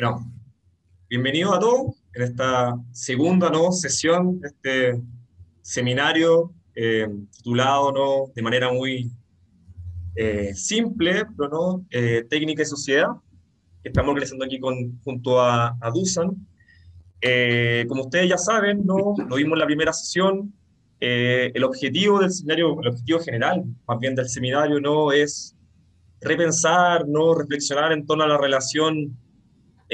Bueno, bienvenidos a todos en esta segunda, ¿no?, sesión de este seminario titulado, ¿no?, de manera muy simple, pero no técnica y sociedad, que estamos organizando aquí junto a Dusan. Como ustedes ya saben, ¿no?, lo vimos en la primera sesión, el objetivo del seminario, el objetivo general, más bien del seminario, ¿no?, es repensar, ¿no?, reflexionar en torno a la relación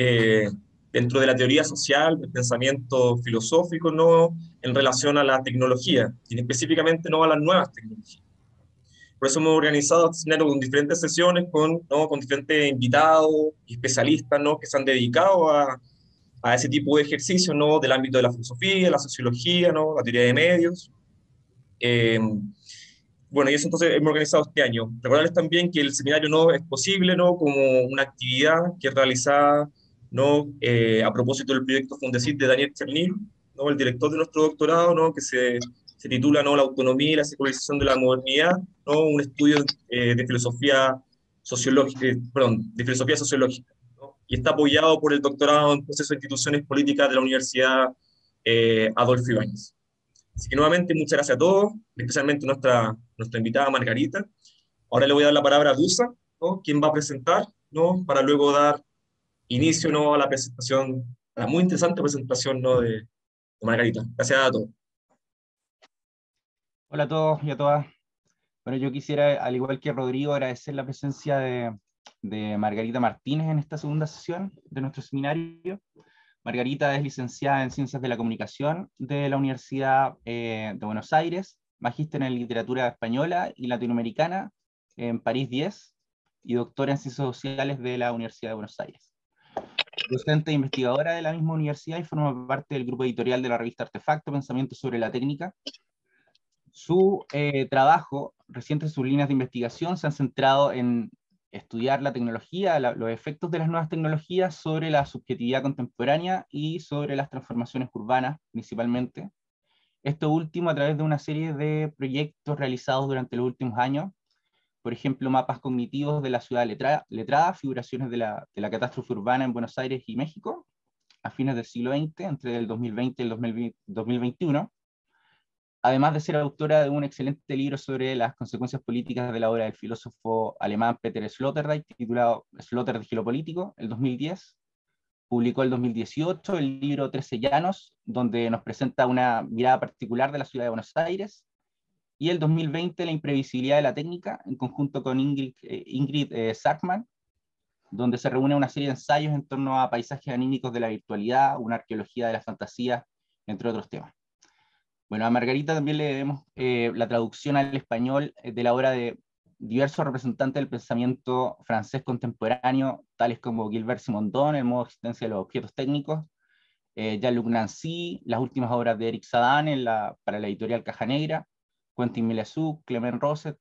eh, dentro de la teoría social, del pensamiento filosófico, ¿no?, en relación a la tecnología, y específicamente no a las nuevas tecnologías. Por eso hemos organizado este escenario con diferentes sesiones, ¿no?, con diferentes invitados y especialistas, ¿no?, que se han dedicado a ese tipo de ejercicios, ¿no?, del ámbito de la filosofía, la sociología, ¿no?, la teoría de medios. Eh, bueno, y eso entonces hemos organizado este año. Recordarles también que el seminario no es posible, ¿no?, como una actividad que es realizada, ¿no?, a propósito del proyecto Fundesit de Daniel Cherny, ¿no?, el director de nuestro doctorado, ¿no?, que se titula, ¿no?, La autonomía y la secularización de la modernidad, ¿no?, un estudio de filosofía sociológica, perdón, de filosofía sociológica, ¿no?, y está apoyado por el doctorado en proceso de instituciones políticas de la Universidad Adolfo Ibáñez. Así que nuevamente, muchas gracias a todos, especialmente nuestra invitada Margarita. Ahora le voy a dar la palabra a Dusa, ¿no?, quien va a presentar, ¿no?, para luego dar inicio, ¿no?, a la presentación, a la muy interesante presentación, ¿no?, de Margarita. Gracias a todos. Hola a todos y a todas. Bueno, yo quisiera, al igual que Rodrigo, agradecer la presencia de Margarita Martínez en esta segunda sesión de nuestro seminario. Margarita es licenciada en Ciencias de la Comunicación de la Universidad de Buenos Aires, magíster en Literatura Española y Latinoamericana en París 10 y doctora en Ciencias Sociales de la Universidad de Buenos Aires. Docente e investigadora de la misma universidad y forma parte del grupo editorial de la revista Artefacto, Pensamiento sobre la Técnica. Su trabajo, recientes sus líneas de investigación, se han centrado en estudiar la tecnología, los efectos de las nuevas tecnologías sobre la subjetividad contemporánea y sobre las transformaciones urbanas, principalmente. Esto último a través de una serie de proyectos realizados durante los últimos años, por ejemplo, mapas cognitivos de la ciudad letrada, figuraciones de la catástrofe urbana en Buenos Aires y México, a fines del siglo XX, entre el 2020 y el 2021, además de ser autora de un excelente libro sobre las consecuencias políticas de la obra del filósofo alemán Peter Sloterdijk, titulado Sloterdijk y lo político, el 2010. Publicó el 2018 el libro 13 Llanos, donde nos presenta una mirada particular de la ciudad de Buenos Aires, y el 2020 La imprevisibilidad de la técnica, en conjunto con Ingrid Sackmann, donde se reúne una serie de ensayos en torno a paisajes anímicos de la virtualidad, una arqueología de la fantasía, entre otros temas. Bueno, a Margarita también le debemos la traducción al español de la obra de diversos representantes del pensamiento francés contemporáneo, tales como Gilbert Simondon, El modo de existencia de los objetos técnicos, Jean-Luc Nancy, las últimas obras de Eric Sadan para la editorial Caja Negra, Quentin Millesou, Clement Rosset,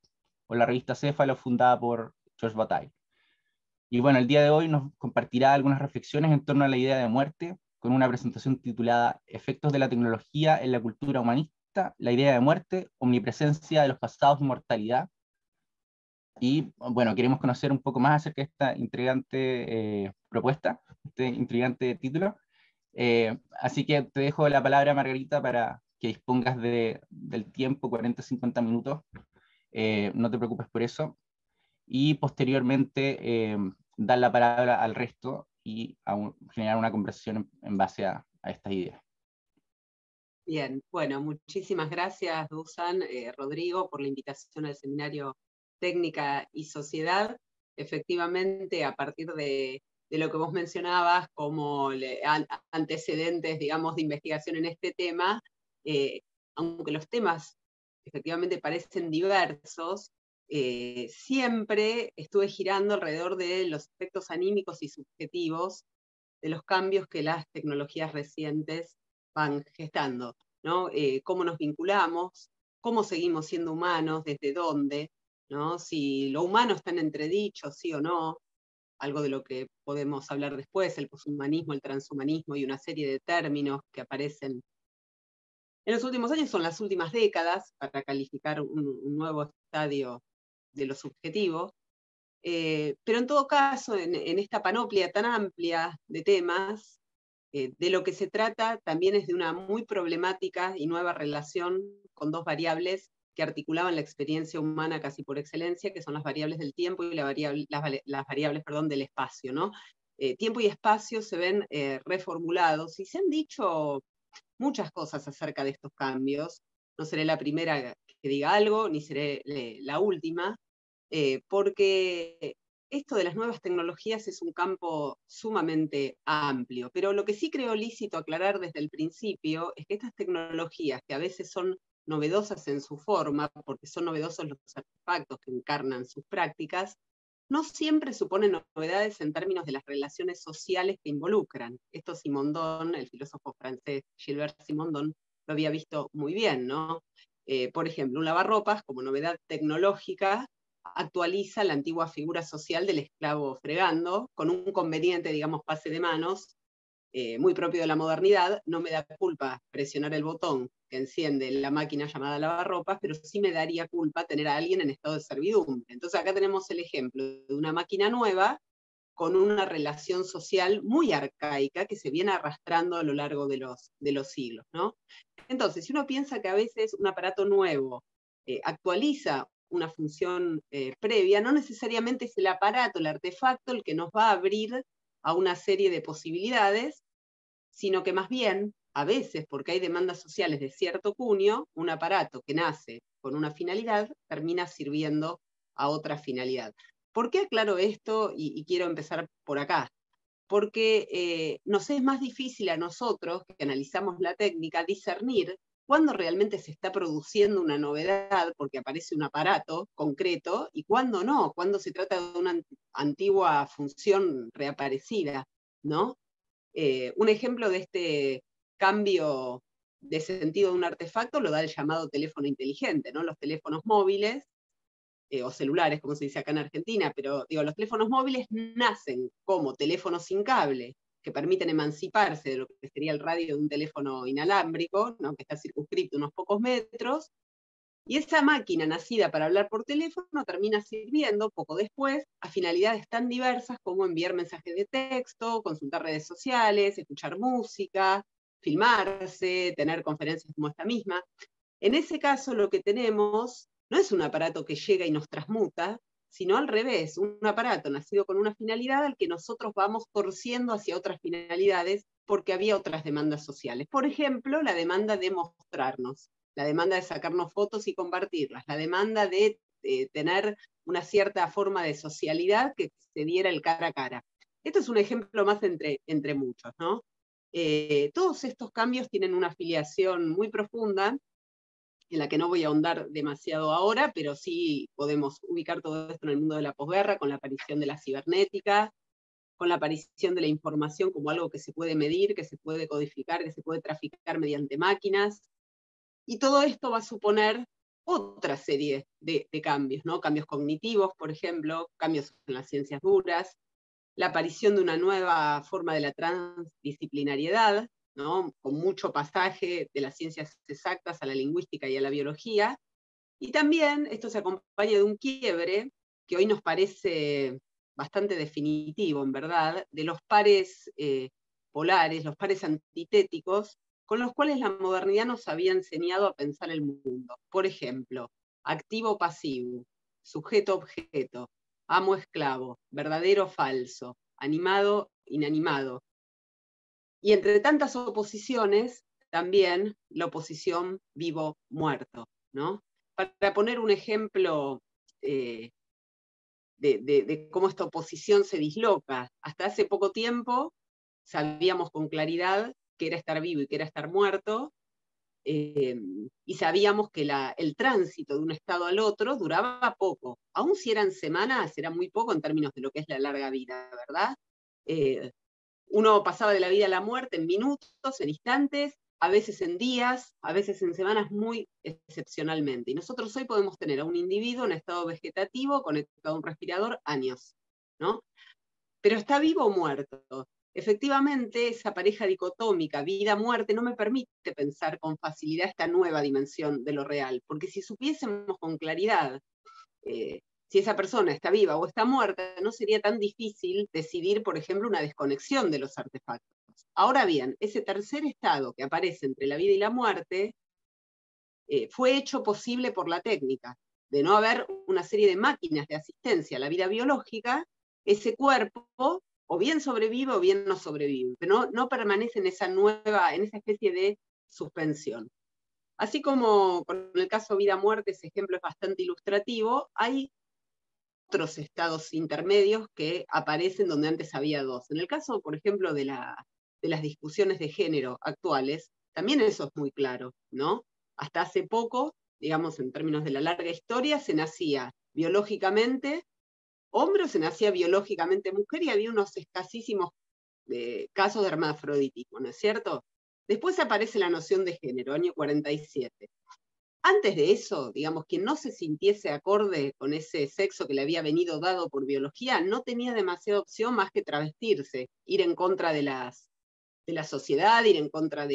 o la revista Céfalo, fundada por Georges Bataille. Y bueno, el día de hoy nos compartirá algunas reflexiones en torno a la idea de muerte, con una presentación titulada Efectos de la tecnología en la cultura humanista, la idea de muerte, omnipresencia de los pasados y mortalidad. Y bueno, queremos conocer un poco más acerca de esta intrigante propuesta, este intrigante título. Así que te dejo la palabra, Margarita, para que dispongas del tiempo, 40-50 minutos. No te preocupes por eso. Y posteriormente dar la palabra al resto y generar una conversación en base a estas ideas. Bien, bueno, muchísimas gracias, Dusan, Rodrigo, por la invitación al seminario Técnica y Sociedad. Efectivamente, a partir de lo que vos mencionabas como antecedentes, digamos, de investigación en este tema, aunque los temas efectivamente parecen diversos, siempre estuve girando alrededor de los efectos anímicos y subjetivos de los cambios que las tecnologías recientes van gestando, ¿no? Cómo nos vinculamos, cómo seguimos siendo humanos, desde dónde, ¿no? Si lo humano está en entredicho, sí o no, algo de lo que podemos hablar después, el poshumanismo, el transhumanismo y una serie de términos que aparecen en los últimos años, son las últimas décadas, para calificar un nuevo estadio de lo subjetivo. Pero en todo caso, en esta panoplia tan amplia de temas, de lo que se trata también es de una muy problemática y nueva relación con dos variables que articulaban la experiencia humana casi por excelencia, que son las variables del tiempo y las variables del espacio, ¿no? Tiempo y espacio se ven reformulados y se han dicho muchas cosas acerca de estos cambios. No seré la primera que diga algo, ni seré la última, porque esto de las nuevas tecnologías es un campo sumamente amplio, pero lo que sí creo lícito aclarar desde el principio es que estas tecnologías, que a veces son novedosas en su forma, porque son novedosos los artefactos que encarnan sus prácticas, no siempre suponen novedades en términos de las relaciones sociales que involucran. Esto Simondon, el filósofo francés Gilbert Simondon, lo había visto muy bien, ¿no? Por ejemplo, un lavarropas, como novedad tecnológica, actualiza la antigua figura social del esclavo fregando, con un conveniente, digamos, pase de manos, muy propio de la modernidad. No me da culpa presionar el botón que enciende la máquina llamada lavarropas, pero sí me daría culpa tener a alguien en estado de servidumbre. Entonces acá tenemos el ejemplo de una máquina nueva con una relación social muy arcaica que se viene arrastrando a lo largo de los siglos, ¿no? Entonces, si uno piensa que a veces un aparato nuevo actualiza una función previa, no necesariamente es el aparato, el artefacto, el que nos va a abrir a una serie de posibilidades, sino que más bien, a veces, porque hay demandas sociales de cierto cuño, un aparato que nace con una finalidad termina sirviendo a otra finalidad. ¿Por qué aclaro esto y quiero empezar por acá? Porque nos es más difícil a nosotros, que analizamos la técnica, discernir cuándo realmente se está produciendo una novedad, porque aparece un aparato concreto, y cuándo no, cuándo se trata de una antigua función reaparecida, ¿no? Un ejemplo de este cambio de sentido de un artefacto lo da el llamado teléfono inteligente, ¿no? Los teléfonos móviles, o celulares, como se dice acá en Argentina, pero digo, los teléfonos móviles nacen como teléfonos sin cable, que permiten emanciparse de lo que sería el radio de un teléfono inalámbrico, ¿no? Que está circunscrito unos pocos metros, y esa máquina nacida para hablar por teléfono termina sirviendo poco después a finalidades tan diversas como enviar mensajes de texto, consultar redes sociales, escuchar música, filmarse, tener conferencias como esta misma. En ese caso lo que tenemos no es un aparato que llega y nos transmuta, sino al revés, un aparato nacido con una finalidad al que nosotros vamos torciendo hacia otras finalidades porque había otras demandas sociales. Por ejemplo, la demanda de mostrarnos, la demanda de sacarnos fotos y compartirlas, la demanda de tener una cierta forma de socialidad que se diera el cara a cara. Esto es un ejemplo más entre muchos, ¿no? Todos estos cambios tienen una afiliación muy profunda, en la que no voy a ahondar demasiado ahora, pero sí podemos ubicar todo esto en el mundo de la posguerra, con la aparición de la cibernética, con la aparición de la información como algo que se puede medir, que se puede codificar, que se puede traficar mediante máquinas. Y todo esto va a suponer otra serie de cambios, ¿no? Cambios cognitivos, por ejemplo, cambios en las ciencias duras, la aparición de una nueva forma de la transdisciplinariedad, ¿no? Con mucho pasaje de las ciencias exactas a la lingüística y a la biología. Y también esto se acompaña de un quiebre que hoy nos parece bastante definitivo, en verdad, de los pares polares, los pares antitéticos, con los cuales la modernidad nos había enseñado a pensar el mundo. Por ejemplo, activo-pasivo, sujeto-objeto, amo-esclavo, verdadero-falso, animado-inanimado. Y entre tantas oposiciones, también la oposición vivo-muerto, ¿no? Para poner un ejemplo de cómo esta oposición se disloca, hasta hace poco tiempo sabíamos con claridad qué era estar vivo y qué era estar muerto, y sabíamos que el tránsito de un estado al otro duraba poco. Aun si eran semanas, era muy poco en términos de lo que es la larga vida, ¿verdad? Uno pasaba de la vida a la muerte en minutos, en instantes, a veces en días, a veces en semanas, muy excepcionalmente. Y nosotros hoy podemos tener a un individuo en estado vegetativo conectado a un respirador años, ¿no? Pero ¿está vivo o muerto? Efectivamente, esa pareja dicotómica, vida-muerte, no me permite pensar con facilidad esta nueva dimensión de lo real, porque si supiésemos con claridad si esa persona está viva o está muerta, no sería tan difícil decidir, por ejemplo, una desconexión de los artefactos. Ahora bien, ese tercer estado que aparece entre la vida y la muerte fue hecho posible por la técnica. De no haber una serie de máquinas de asistencia a la vida biológica, ese cuerpo o bien sobrevive o bien no sobrevive, pero no permanece en esa especie de suspensión. Así como con el caso vida-muerte, ese ejemplo es bastante ilustrativo, hay otros estados intermedios que aparecen donde antes había dos. En el caso, por ejemplo, de las discusiones de género actuales, también eso es muy claro, ¿no? Hasta hace poco, digamos, en términos de la larga historia, se nacía biológicamente hombre o se nacía biológicamente mujer y había unos escasísimos casos de hermafroditismo, ¿no es cierto? Después aparece la noción de género, año 47. Antes de eso, digamos, quien no se sintiese acorde con ese sexo que le había venido dado por biología, no tenía demasiada opción más que travestirse, ir en contra de la sociedad, ir en contra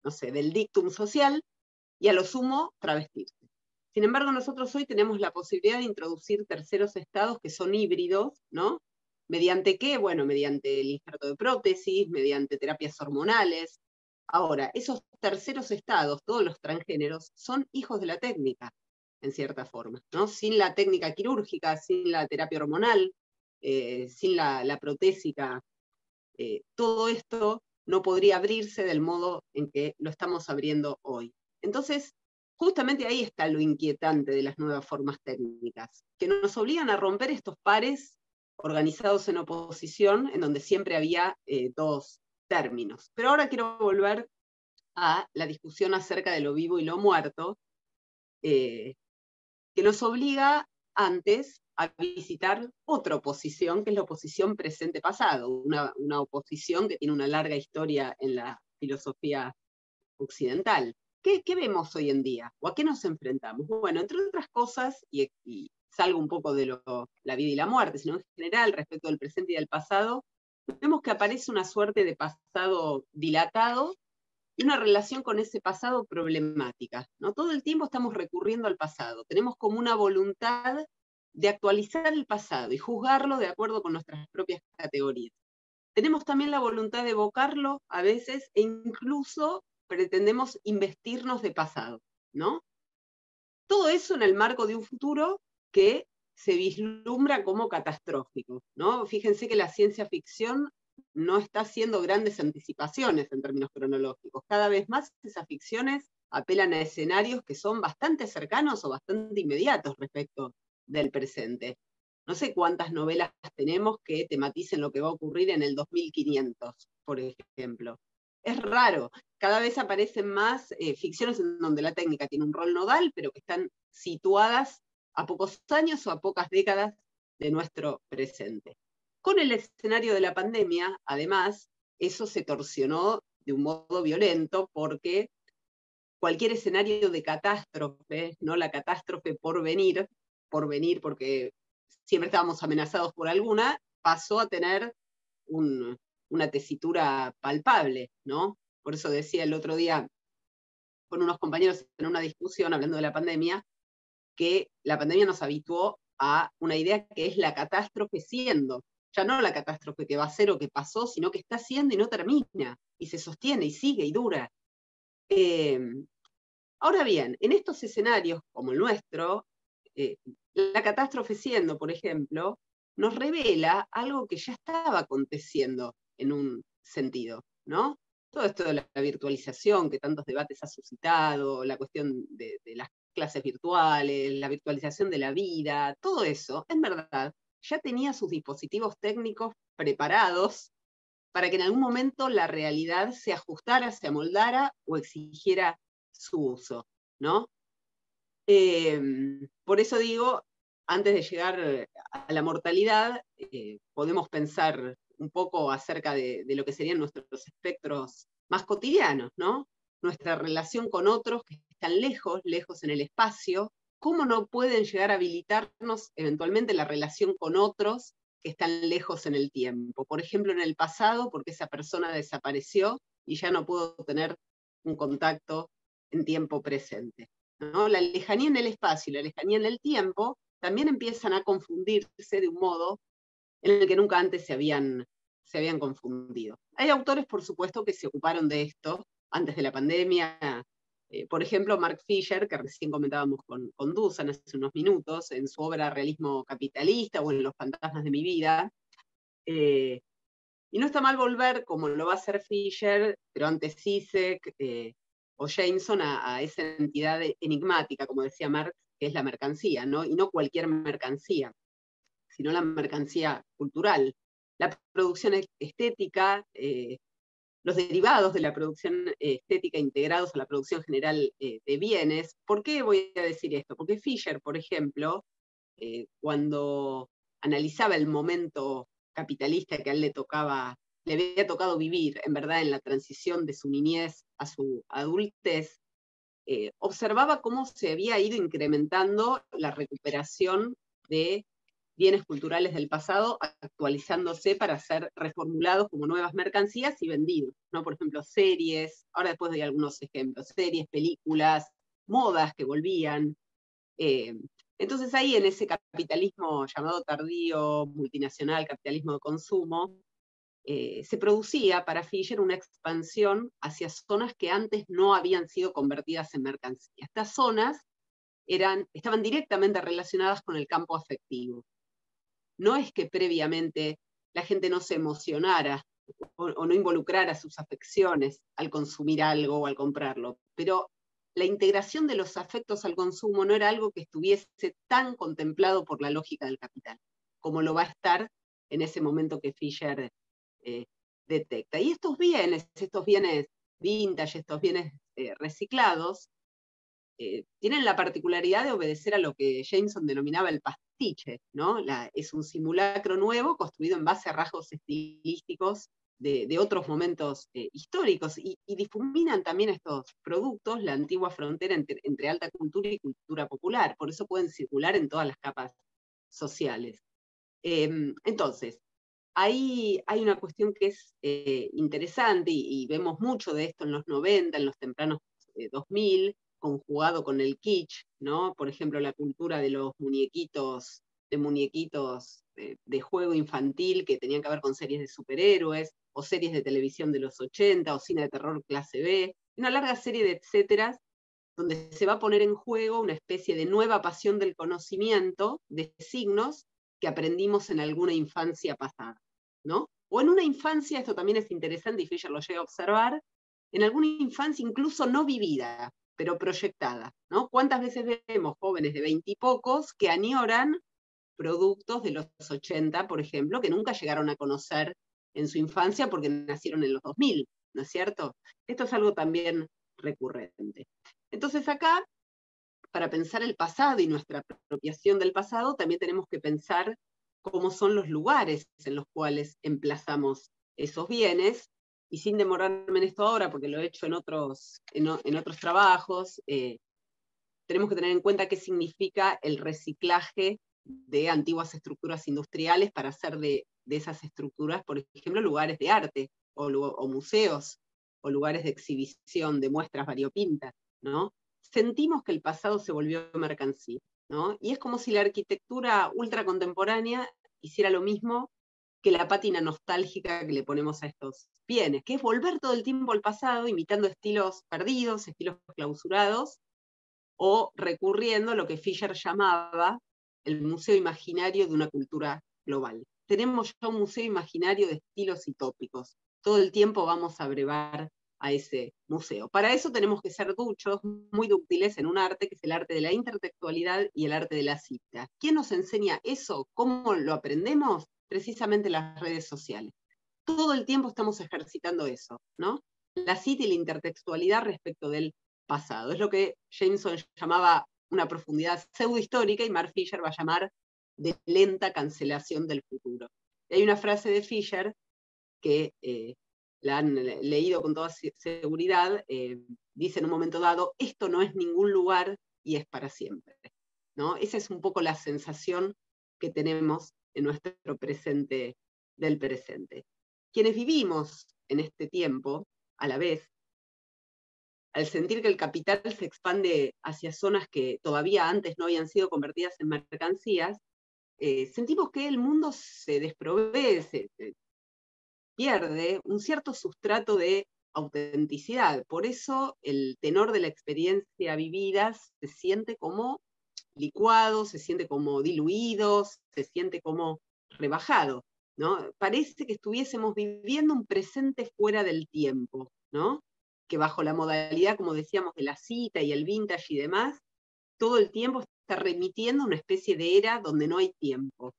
no sé, del dictum social, y a lo sumo, travestirse. Sin embargo, nosotros hoy tenemos la posibilidad de introducir terceros estados que son híbridos, ¿no? ¿Mediante qué? Bueno, mediante el injerto de prótesis, mediante terapias hormonales. Ahora, esos terceros estados, todos los transgéneros, son hijos de la técnica, en cierta forma, ¿no? Sin la técnica quirúrgica, sin la terapia hormonal, sin la protésica, todo esto no podría abrirse del modo en que lo estamos abriendo hoy. Entonces, justamente ahí está lo inquietante de las nuevas formas técnicas, que nos obligan a romper estos pares organizados en oposición, en donde siempre había dos términos. Pero ahora quiero volver a la discusión acerca de lo vivo y lo muerto, que nos obliga antes a visitar otra oposición, que es la oposición presente-pasado, una oposición que tiene una larga historia en la filosofía occidental. ¿Qué vemos hoy en día? ¿O a qué nos enfrentamos? Bueno, entre otras cosas, y salgo un poco de la vida y la muerte, sino en general respecto del presente y del pasado, vemos que aparece una suerte de pasado dilatado y una relación con ese pasado problemática, ¿no? Todo el tiempo estamos recurriendo al pasado, tenemos como una voluntad de actualizar el pasado y juzgarlo de acuerdo con nuestras propias categorías. Tenemos también la voluntad de evocarlo a veces e incluso pretendemos investirnos de pasado, ¿no? Todo eso en el marco de un futuro que se vislumbra como catastrófico, ¿no? Fíjense que la ciencia ficción no está haciendo grandes anticipaciones en términos cronológicos. Cada vez más esas ficciones apelan a escenarios que son bastante cercanos o bastante inmediatos respecto del presente. No sé cuántas novelas tenemos que tematicen lo que va a ocurrir en el 2500, por ejemplo. Es raro, cada vez aparecen más ficciones en donde la técnica tiene un rol nodal, pero que están situadas a pocos años o a pocas décadas de nuestro presente. Con el escenario de la pandemia, además, eso se torsionó de un modo violento porque cualquier escenario de catástrofe, no la catástrofe por venir porque siempre estábamos amenazados por alguna, pasó a tener una tesitura palpable, ¿no? Por eso decía el otro día con unos compañeros en una discusión hablando de la pandemia, que la pandemia nos habituó a una idea que es la catástrofe siendo, ya no la catástrofe que va a ser o que pasó, sino que está siendo y no termina, y se sostiene y sigue y dura. Ahora bien, en estos escenarios como el nuestro, la catástrofe siendo, por ejemplo, nos revela algo que ya estaba aconteciendo en un sentido, ¿no? Todo esto de la virtualización que tantos debates ha suscitado, la cuestión de las clases virtuales, la virtualización de la vida, todo eso, en verdad, ya tenía sus dispositivos técnicos preparados para que en algún momento la realidad se ajustara, se amoldara o exigiera su uso, ¿no? Por eso digo, antes de llegar a la mortalidad, podemos pensar un poco acerca de lo que serían nuestros espectros más cotidianos, ¿no? Nuestra relación con otros que están lejos en el espacio, ¿cómo no pueden llegar a habilitarnos eventualmente la relación con otros que están lejos en el tiempo? Por ejemplo, en el pasado, porque esa persona desapareció y ya no puedo tener un contacto en tiempo presente, ¿no? La lejanía en el espacio y la lejanía en el tiempo también empiezan a confundirse de un modo en el que nunca antes se habían confundido. Hay autores, por supuesto, que se ocuparon de esto antes de la pandemia. Por ejemplo, Mark Fisher, que recién comentábamos con Dusan hace unos minutos, en su obra Realismo Capitalista o en Los Fantasmas de mi vida. Y no está mal volver, como lo va a hacer Fisher, pero antes Zizek o Jameson, a esa entidad enigmática, como decía Marx, que es la mercancía, ¿no? Y no cualquier mercancía, sino la mercancía cultural. La producción estética, los derivados de la producción estética integrados a la producción general de bienes. ¿Por qué voy a decir esto? Porque Fisher, por ejemplo, cuando analizaba el momento capitalista que a él le había tocado vivir, en verdad, en la transición de su niñez a su adultez, observaba cómo se había ido incrementando la recuperación de bienes culturales del pasado, actualizándose para ser reformulados como nuevas mercancías y vendidos, ¿no? Por ejemplo, series, ahora después doy algunos ejemplos, series, películas, modas que volvían. Entonces ahí en ese capitalismo llamado tardío, multinacional, capitalismo de consumo, se producía para Fisher una expansión hacia zonas que antes no habían sido convertidas en mercancía. Estas zonas estaban directamente relacionadas con el campo afectivo. No es que previamente la gente no se emocionara o no involucrara sus afecciones al consumir algo o al comprarlo, pero la integración de los afectos al consumo no era algo que estuviese tan contemplado por la lógica del capital, como lo va a estar en ese momento que Fisher detecta. Y estos bienes vintage, estos bienes reciclados, tienen la particularidad de obedecer a lo que Jameson denominaba el pastiche, ¿no? Es un simulacro nuevo construido en base a rasgos estilísticos de otros momentos históricos, y difuminan también estos productos la antigua frontera entre alta cultura y cultura popular, por eso pueden circular en todas las capas sociales. Entonces, ahí hay una cuestión que es interesante, y vemos mucho de esto en los 90, en los tempranos 2000, conjugado con el kitsch, ¿no? Por ejemplo, la cultura de los muñequitos de juego infantil que tenían que ver con series de superhéroes, o series de televisión de los 80, o cine de terror clase B, una larga serie de etcéteras, donde se va a poner en juego una especie de nueva pasión del conocimiento de signos que aprendimos en alguna infancia pasada, ¿no? O en una infancia, esto también es interesante y Fisher lo llega a observar, en alguna infancia incluso no vivida, pero proyectada, ¿no? ¿Cuántas veces vemos jóvenes de 20 y pocos que añoran productos de los 80, por ejemplo, que nunca llegaron a conocer en su infancia porque nacieron en los 2000, ¿no es cierto? Esto es algo también recurrente. Entonces acá, para pensar el pasado y nuestra apropiación del pasado, también tenemos que pensar cómo son los lugares en los cuales emplazamos esos bienes, y sin demorarme en esto ahora, porque lo he hecho en otros trabajos, tenemos que tener en cuenta qué significa el reciclaje de antiguas estructuras industriales para hacer de esas estructuras, por ejemplo, lugares de arte, o museos, o lugares de exhibición, de muestras variopintas, ¿no? Sentimos que el pasado se volvió mercancía, ¿no? Y es como si la arquitectura ultracontemporánea hiciera lo mismo que la pátina nostálgica que le ponemos a estos bienes, que es volver todo el tiempo al pasado, imitando estilos perdidos, estilos clausurados, o recurriendo a lo que Fisher llamaba el museo imaginario de una cultura global. Tenemos ya un museo imaginario de estilos y tópicos. Todo el tiempo vamos a brevar a ese museo. Para eso tenemos que ser duchos, muy dúctiles en un arte que es el arte de la intertextualidad y el arte de la cita. ¿Quién nos enseña eso? ¿Cómo lo aprendemos? Precisamente las redes sociales. Todo el tiempo estamos ejercitando eso, ¿no? La cita y la intertextualidad respecto del pasado. Es lo que Jameson llamaba una profundidad pseudohistórica y Mark Fisher va a llamar de lenta cancelación del futuro. Y hay una frase de Fisher que la han leído con toda seguridad, dice en un momento dado: esto no es ningún lugar y es para siempre, ¿no? Esa es un poco la sensación que tenemos en nuestro presente del presente. Quienes vivimos en este tiempo, a la vez, al sentir que el capital se expande hacia zonas que todavía antes no habían sido convertidas en mercancías, sentimos que el mundo se desprovee, se pierde un cierto sustrato de autenticidad. Por eso el tenor de la experiencia vivida se siente como licuado, se siente como diluido, se siente como rebajado, ¿no? Parece que estuviésemos viviendo un presente fuera del tiempo, ¿no? Que bajo la modalidad, como decíamos, de la cita y el vintage y demás, todo el tiempo está remitiendo a una especie de era donde no hay tiempo,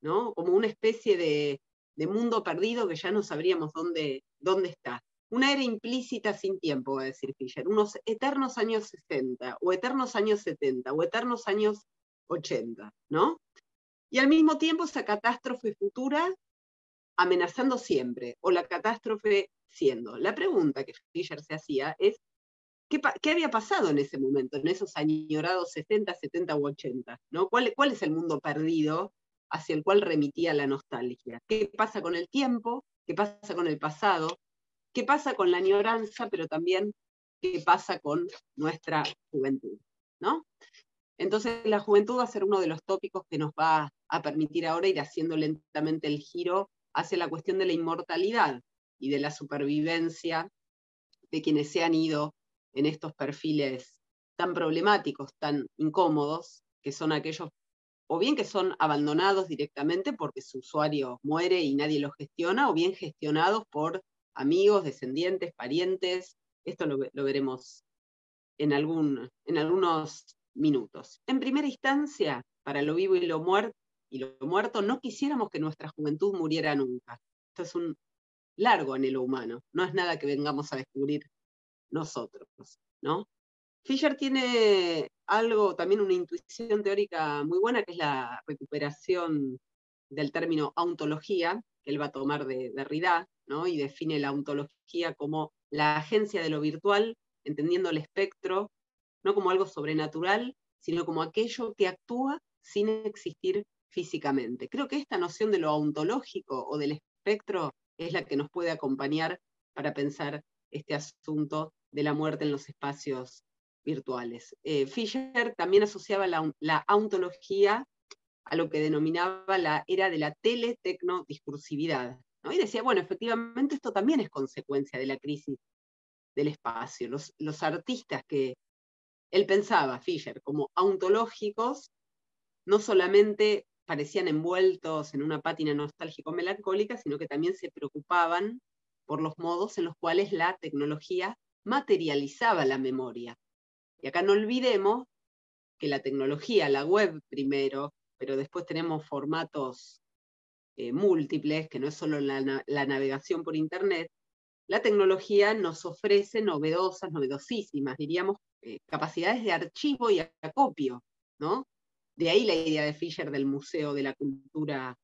¿no? Como una especie de mundo perdido que ya no sabríamos dónde está. Una era implícita sin tiempo, va a decir Fisher, unos eternos años 60, o eternos años 70, o eternos años 80, ¿no? Y al mismo tiempo esa catástrofe futura amenazando siempre, o la catástrofe siendo. La pregunta que Fisher se hacía es, ¿qué había pasado en ese momento, en esos añorados 60, 70 u 80? ¿No? ¿Cuál es el mundo perdido hacia el cual remitía la nostalgia? ¿Qué pasa con el tiempo? ¿Qué pasa con el pasado? ¿Qué pasa con la añoranza? Pero también, ¿qué pasa con nuestra juventud? ¿No? Entonces, la juventud va a ser uno de los tópicos que nos va a permitir ahora ir haciendo lentamente el giro hacia la cuestión de la inmortalidad y de la supervivencia de quienes se han ido en estos perfiles tan problemáticos, tan incómodos, que son aquellos, o bien que son abandonados directamente porque su usuario muere y nadie lo gestiona, o bien gestionados por amigos, descendientes, parientes. Esto lo veremos en algunos minutos. En primera instancia, para lo vivo y lo muerto, no quisiéramos que nuestra juventud muriera nunca. Esto es un largo anhelo humano, no es nada que vengamos a descubrir nosotros, ¿no? Fisher tiene algo, también una intuición teórica muy buena, que es la recuperación del término ontología, que él va a tomar de Derrida, ¿no? Y define la ontología como la agencia de lo virtual, entendiendo el espectro, no como algo sobrenatural, sino como aquello que actúa sin existir físicamente. Creo que esta noción de lo ontológico o del espectro es la que nos puede acompañar para pensar este asunto de la muerte en los espacios virtuales. Fisher también asociaba la ontología a lo que denominaba la era de la teletecnodiscursividad, ¿no? Y decía, bueno, efectivamente esto también es consecuencia de la crisis del espacio. Los artistas que él pensaba, Fisher, como ontológicos, no solamente parecían envueltos en una pátina nostálgico-melancólica, sino que también se preocupaban por los modos en los cuales la tecnología materializaba la memoria. Y acá no olvidemos que la tecnología, la web primero, pero después tenemos formatos múltiples, que no es solo la navegación por Internet, la tecnología nos ofrece novedosísimas, diríamos, capacidades de archivo y acopio, ¿no? De ahí la idea de Fisher del Museo de la Cultura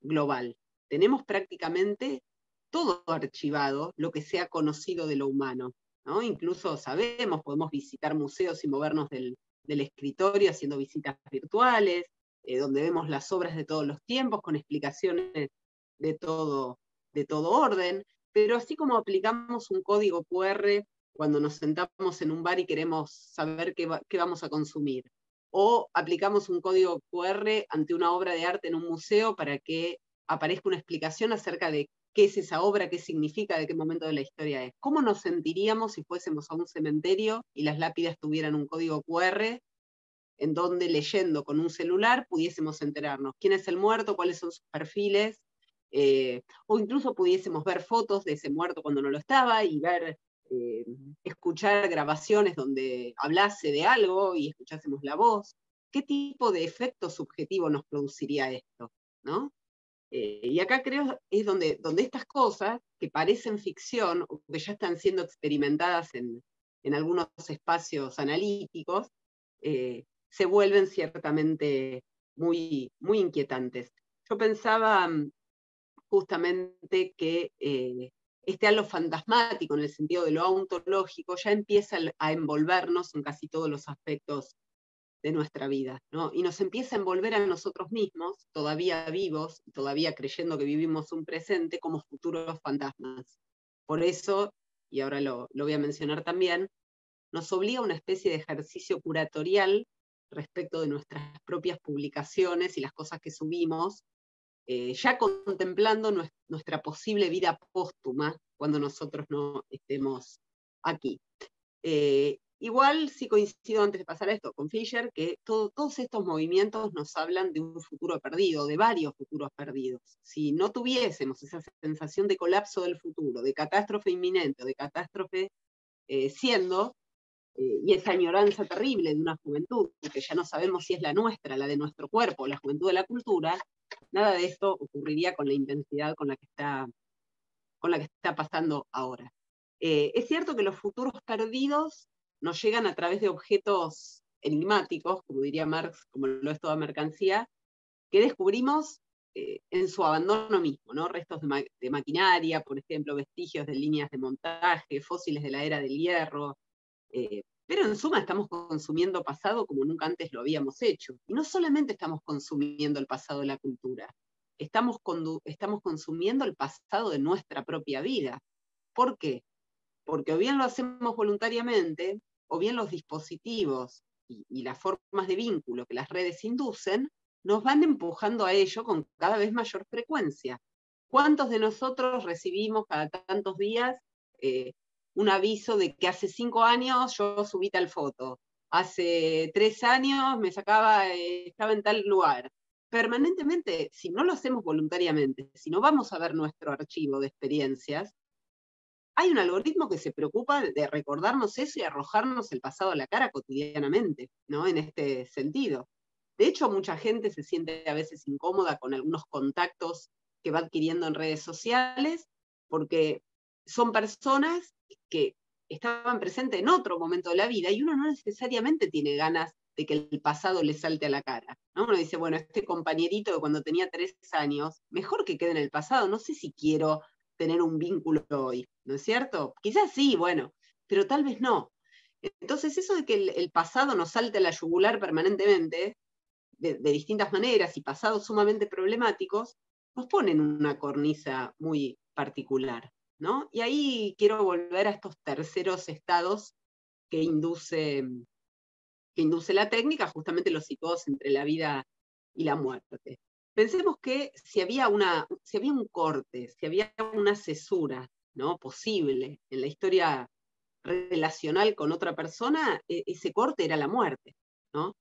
Global. Tenemos prácticamente todo archivado, lo que sea conocido de lo humano, ¿no? Incluso sabemos, podemos visitar museos y movernos del escritorio haciendo visitas virtuales, donde vemos las obras de todos los tiempos, con explicaciones de todo orden, pero así como aplicamos un código QR cuando nos sentamos en un bar y queremos saber qué vamos a consumir, o aplicamos un código QR ante una obra de arte en un museo para que aparezca una explicación acerca de qué es esa obra, qué significa, de qué momento de la historia es. ¿Cómo nos sentiríamos si fuésemos a un cementerio y las lápidas tuvieran un código QR en donde leyendo con un celular pudiésemos enterarnos quién es el muerto, cuáles son sus perfiles, o incluso pudiésemos ver fotos de ese muerto cuando no lo estaba y escuchar grabaciones donde hablase de algo y escuchásemos la voz? ¿Qué tipo de efecto subjetivo nos produciría esto? ¿No? Y acá creo es donde estas cosas que parecen ficción o que ya están siendo experimentadas en algunos espacios analíticos, se vuelven ciertamente muy, muy inquietantes. Yo pensaba justamente que este halo fantasmático en el sentido de lo ontológico ya empieza a envolvernos en casi todos los aspectos de nuestra vida, ¿no? Y nos empieza a envolver a nosotros mismos, todavía vivos, todavía creyendo que vivimos un presente, como futuros fantasmas. Por eso, y ahora lo voy a mencionar también, nos obliga a una especie de ejercicio curatorial respecto de nuestras propias publicaciones y las cosas que subimos, ya contemplando nuestra posible vida póstuma cuando nosotros no estemos aquí. Igual sí coincido, antes de pasar a esto, con Fisher, que todos estos movimientos nos hablan de un futuro perdido, de varios futuros perdidos. Si no tuviésemos esa sensación de colapso del futuro, de catástrofe inminente, o de catástrofe siendo, y esa añoranza terrible de una juventud, que ya no sabemos si es la nuestra, la de nuestro cuerpo, la juventud de la cultura, nada de esto ocurriría con la intensidad con la que está pasando ahora. Es cierto que los futuros perdidos nos llegan a través de objetos enigmáticos, como diría Marx, como lo es toda mercancía, que descubrimos en su abandono mismo, ¿no? Restos de maquinaria, por ejemplo, vestigios de líneas de montaje, fósiles de la era del hierro, pero en suma estamos consumiendo pasado como nunca antes lo habíamos hecho. Y no solamente estamos consumiendo el pasado de la cultura, estamos consumiendo el pasado de nuestra propia vida. ¿Por qué? Porque o bien lo hacemos voluntariamente, o bien los dispositivos y las formas de vínculo que las redes inducen, nos van empujando a ello con cada vez mayor frecuencia. ¿Cuántos de nosotros recibimos cada tantos días un aviso de que hace 5 años yo subí tal foto, hace 3 años me estaba en tal lugar? Permanentemente, si no lo hacemos voluntariamente, si no vamos a ver nuestro archivo de experiencias, hay un algoritmo que se preocupa de recordarnos eso y arrojarnos el pasado a la cara cotidianamente, ¿no? En este sentido. De hecho, mucha gente se siente a veces incómoda con algunos contactos que va adquiriendo en redes sociales, porque son personas que estaban presentes en otro momento de la vida y uno no necesariamente tiene ganas de que el pasado le salte a la cara, ¿no? Uno dice, bueno, este compañerito de cuando tenía 3 años, mejor que quede en el pasado, no sé si quiero tener un vínculo hoy, ¿no es cierto? Quizás sí, bueno, pero tal vez no. Entonces eso de que el pasado nos salte a la yugular permanentemente, de distintas maneras y pasados sumamente problemáticos, nos pone en una cornisa muy particular, ¿no? Y ahí quiero volver a estos terceros estados que induce la técnica, justamente los situados entre la vida y la muerte. Pensemos que si había un corte, si había una cesura, ¿no? Posible en la historia relacional con otra persona, ese corte era la muerte, ¿no?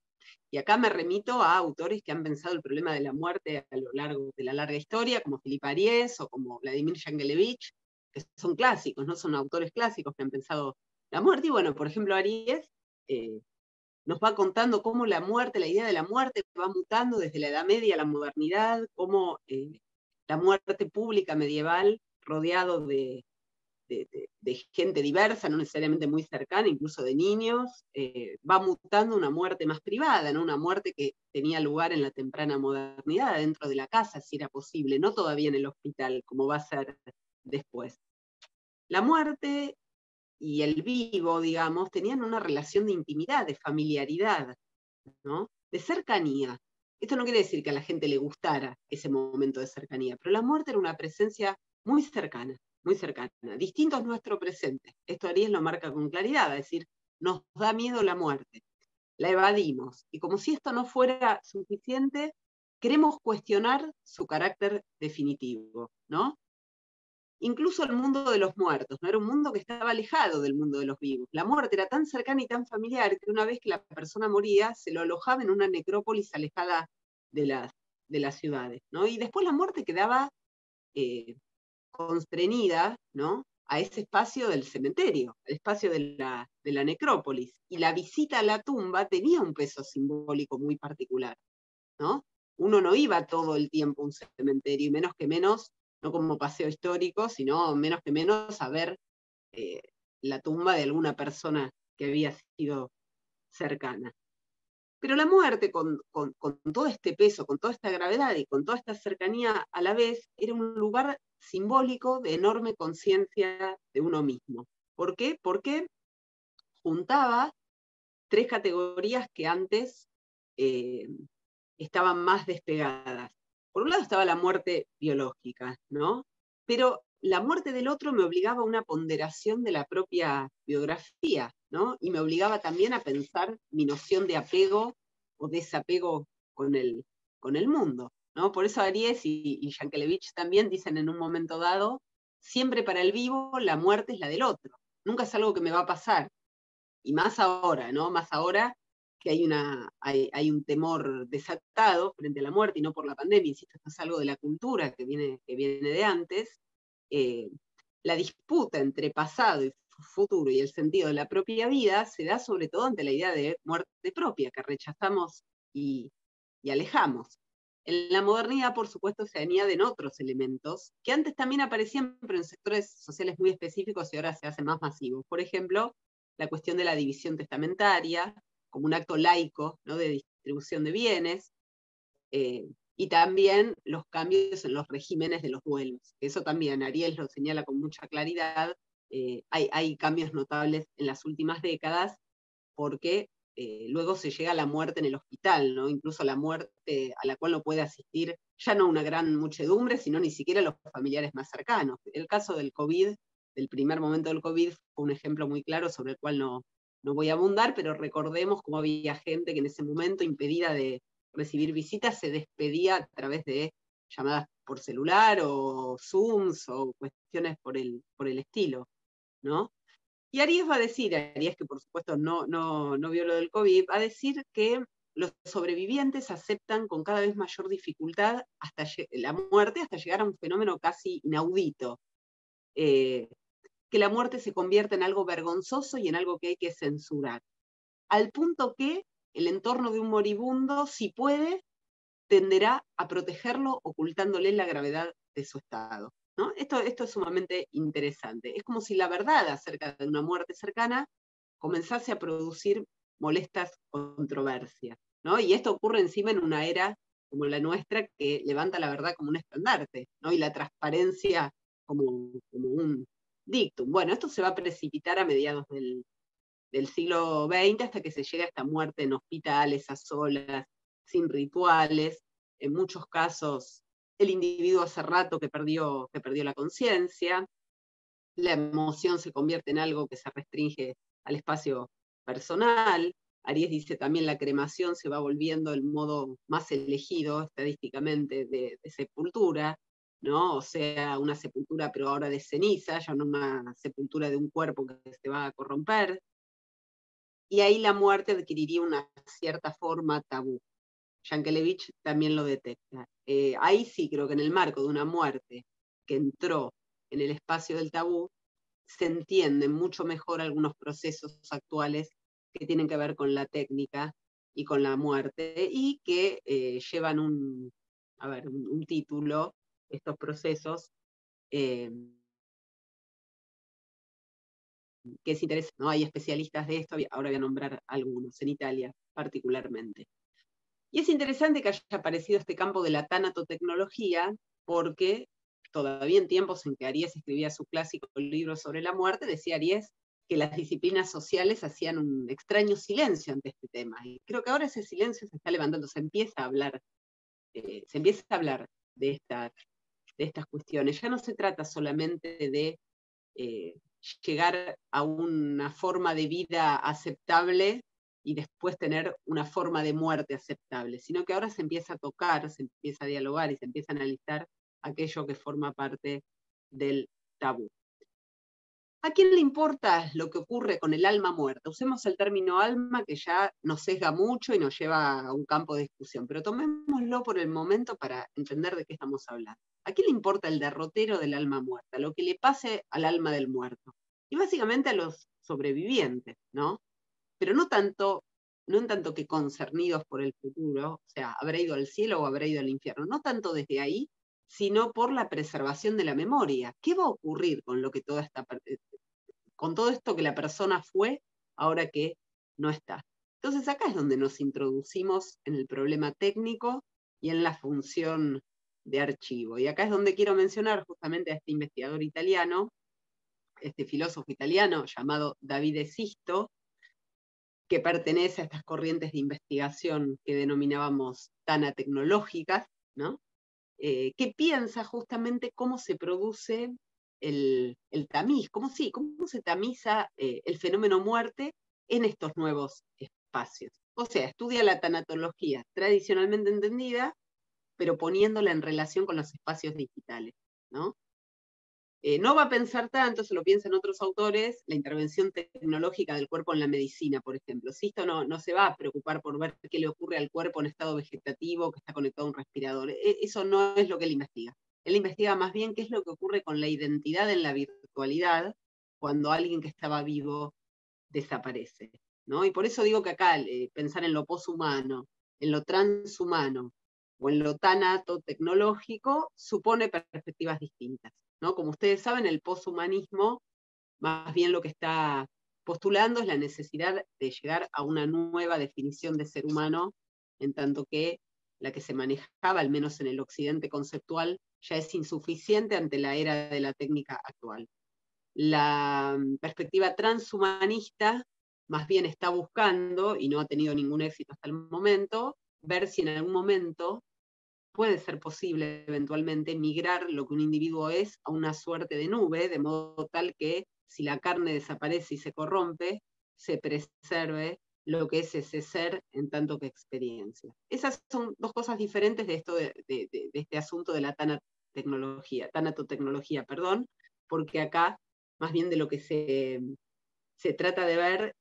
Y acá me remito a autores que han pensado el problema de la muerte a lo largo de la larga historia, como Philippe Ariès o como Vladimir Yankelevich, que son clásicos, ¿no? Son autores clásicos que han pensado la muerte. Y bueno, por ejemplo, Ariès nos va contando cómo la muerte, la idea de la muerte va mutando desde la Edad Media a la modernidad, cómo la muerte pública medieval, rodeado de gente diversa, no necesariamente muy cercana, incluso de niños, va mutando una muerte más privada, ¿no? Una muerte que tenía lugar en la temprana modernidad, dentro de la casa, si era posible, no todavía en el hospital, como va a ser después. La muerte y el vivo, digamos, tenían una relación de intimidad, de familiaridad, ¿no? De cercanía. Esto no quiere decir que a la gente le gustara ese momento de cercanía, pero la muerte era una presencia muy cercana, muy cercana. Distinto es nuestro presente. Esto Ariès lo marca con claridad, es decir, nos da miedo la muerte, la evadimos, y como si esto no fuera suficiente, queremos cuestionar su carácter definitivo, ¿no? Incluso el mundo de los muertos, ¿no? Era un mundo que estaba alejado del mundo de los vivos. La muerte era tan cercana y tan familiar que una vez que la persona moría, se lo alojaba en una necrópolis alejada de las ciudades, ¿no? Y después la muerte quedaba constreñida, ¿no? A ese espacio del cementerio, al espacio de la necrópolis. Y la visita a la tumba tenía un peso simbólico muy particular, ¿no? Uno no iba todo el tiempo a un cementerio, y menos que menos, no como paseo histórico, sino menos que menos a ver la tumba de alguna persona que había sido cercana. Pero la muerte, con todo este peso, con toda esta gravedad y con toda esta cercanía a la vez, era un lugar simbólico de enorme conciencia de uno mismo. ¿Por qué? Porque juntaba 3 categorías que antes estaban más despegadas. Por un lado estaba la muerte biológica, ¿no? Pero la muerte del otro me obligaba a una ponderación de la propia biografía, ¿no? Y me obligaba también a pensar mi noción de apego o desapego con el mundo, ¿no? Por eso Aries y Yankelevich también dicen en un momento dado, siempre para el vivo la muerte es la del otro, nunca es algo que me va a pasar, y más ahora, ¿no? Más ahora que hay un temor desatado frente a la muerte y no por la pandemia, insisto, esto es algo de la cultura que viene de antes. La disputa entre pasado y futuro y el sentido de la propia vida se da sobre todo ante la idea de muerte propia, que rechazamos y alejamos. En la modernidad, por supuesto, se añaden otros elementos que antes también aparecían, pero en sectores sociales muy específicos y ahora se hacen más masivos. Por ejemplo, la cuestión de la división testamentaria, como un acto laico, ¿no?, de distribución de bienes, y también los cambios en los regímenes de los duelos. Eso también Ariel lo señala con mucha claridad. Hay cambios notables en las últimas décadas porque luego se llega a la muerte en el hospital, ¿no? Incluso la muerte a la cual no puede asistir ya no una gran muchedumbre, sino ni siquiera los familiares más cercanos. El caso del COVID, del primer momento del COVID, fue un ejemplo muy claro sobre el cual no voy a abundar, pero recordemos cómo había gente que en ese momento, impedida de recibir visitas, se despedía a través de llamadas por celular o Zooms o cuestiones por el estilo, ¿no? Y Aries va a decir, Aries que por supuesto no vio lo del COVID, va a decir que los sobrevivientes aceptan con cada vez mayor dificultad hasta la muerte, hasta llegar a un fenómeno casi inaudito, que la muerte se convierte en algo vergonzoso y en algo que hay que censurar, al punto que el entorno de un moribundo, si puede, tenderá a protegerlo ocultándole la gravedad de su estado, ¿no? Esto es sumamente interesante. Es como si la verdad acerca de una muerte cercana comenzase a producir molestas controversias, ¿no? Y esto ocurre encima en una era como la nuestra, que levanta la verdad como un estandarte, ¿no? Y la transparencia como un dictum. Bueno, esto se va a precipitar a mediados del siglo XX hasta que se llega a esta muerte en hospitales, a solas, sin rituales. En muchos casos, el individuo hace rato que perdió la conciencia, la emoción se convierte en algo que se restringe al espacio personal. Aries dice también la cremación se va volviendo el modo más elegido estadísticamente de sepultura, ¿no? O sea, una sepultura pero ahora de ceniza, ya no una sepultura de un cuerpo que se va a corromper. Y ahí la muerte adquiriría una cierta forma tabú. Yankelevich también lo detecta. Ahí sí creo que en el marco de una muerte que entró en el espacio del tabú, se entienden mucho mejor algunos procesos actuales que tienen que ver con la técnica y con la muerte, y que llevan un título, estos procesos, que es interesante, ¿no? Hay especialistas de esto, ahora voy a nombrar algunos, en Italia particularmente. Y es interesante que haya aparecido este campo de la tanatotecnología, porque todavía en tiempos en que Aries escribía su clásico libro sobre la muerte, decía Aries que las disciplinas sociales hacían un extraño silencio ante este tema. Y creo que ahora ese silencio se está levantando, se empieza a hablar de estas cuestiones. Ya no se trata solamente de llegar a una forma de vida aceptable y después tener una forma de muerte aceptable, sino que ahora se empieza a tocar, se empieza a dialogar y se empieza a analizar aquello que forma parte del tabú. ¿A quién le importa lo que ocurre con el alma muerta? Usemos el término alma, que ya nos sesga mucho y nos lleva a un campo de discusión, pero tomémoslo por el momento para entender de qué estamos hablando. ¿A quién le importa el derrotero del alma muerta? Lo que le pase al alma del muerto. Y básicamente a los sobrevivientes, ¿no? Pero no en tanto que concernidos por el futuro, o sea, habrá ido al cielo o habrá ido al infierno, no tanto desde ahí, sino por la preservación de la memoria. ¿Qué va a ocurrir con con todo esto que la persona fue ahora que no está? Entonces acá es donde nos introducimos en el problema técnico y en la función de archivo. Y acá es donde quiero mencionar justamente a este investigador italiano, este filósofo italiano llamado Davide Sisto, que pertenece a estas corrientes de investigación que denominábamos tanatecnológicas, ¿no? Que piensa justamente cómo se produce el tamiz, cómo se tamiza el fenómeno muerte en estos nuevos espacios. O sea, estudia la tanatología tradicionalmente entendida, pero poniéndola en relación con los espacios digitales, ¿no? No va a pensar tanto, se lo piensan otros autores, la intervención tecnológica del cuerpo en la medicina, por ejemplo. Sisto no se va a preocupar por ver qué le ocurre al cuerpo en estado vegetativo, que está conectado a un respirador. Eso no es lo que él investiga. Él investiga más bien qué es lo que ocurre con la identidad en la virtualidad cuando alguien que estaba vivo desaparece, ¿no? Y por eso digo que acá pensar en lo poshumano, en lo transhumano o en lo tanato-tecnológico supone perspectivas distintas, ¿no? Como ustedes saben, el poshumanismo más bien lo que está postulando es la necesidad de llegar a una nueva definición de ser humano, en tanto que la que se manejaba, al menos en el occidente conceptual, ya es insuficiente ante la era de la técnica actual. La perspectiva transhumanista más bien está buscando, y no ha tenido ningún éxito hasta el momento, ver si en algún momento puede ser posible eventualmente migrar lo que un individuo es a una suerte de nube, de modo tal que si la carne desaparece y se corrompe, se preserve lo que es ese ser en tanto que experiencia. Esas son dos cosas diferentes de esto de este asunto de la tanatotecnología, porque acá más bien de lo que se trata de ver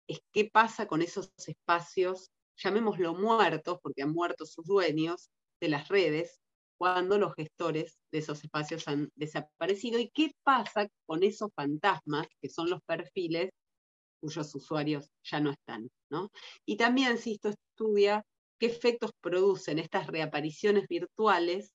es qué pasa con esos espacios, llamémoslo muertos, porque han muerto sus dueños, de las redes, cuando los gestores de esos espacios han desaparecido, y qué pasa con esos fantasmas, que son los perfiles cuyos usuarios ya no están, ¿no? Y también, si esto estudia qué efectos producen estas reapariciones virtuales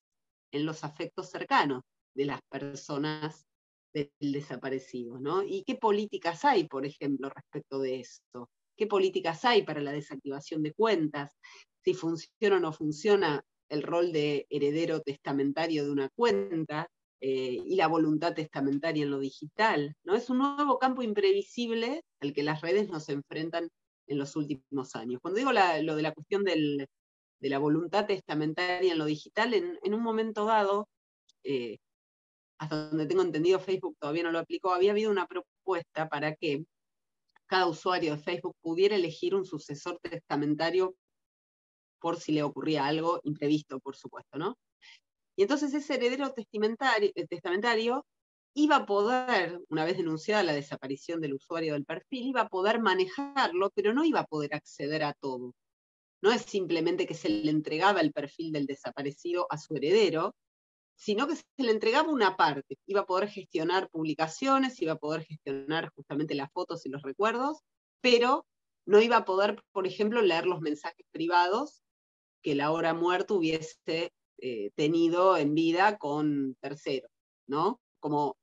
en los afectos cercanos de las personas del desaparecido, ¿no? Y qué políticas hay, por ejemplo, respecto de esto. ¿Qué políticas hay para la desactivación de cuentas? Si funciona o no funciona el rol de heredero testamentario de una cuenta y la voluntad testamentaria en lo digital, ¿no? Es un nuevo campo imprevisible al que las redes nos enfrentan en los últimos años. Cuando digo lo de la cuestión de la voluntad testamentaria en lo digital, en un momento dado, hasta donde tengo entendido Facebook todavía no lo aplicó, había habido una propuesta para que cada usuario de Facebook pudiera elegir un sucesor testamentario por si le ocurría algo imprevisto, por supuesto, ¿no? Y entonces ese heredero testamentario iba a poder, una vez denunciada la desaparición del usuario del perfil, iba a poder manejarlo, pero no iba a poder acceder a todo. No es simplemente que se le entregaba el perfil del desaparecido a su heredero, sino que se le entregaba una parte. Iba a poder gestionar publicaciones, iba a poder gestionar justamente las fotos y los recuerdos, pero no iba a poder, por ejemplo, leer los mensajes privados que el ahora muerto hubiese tenido en vida con terceros, ¿no? Como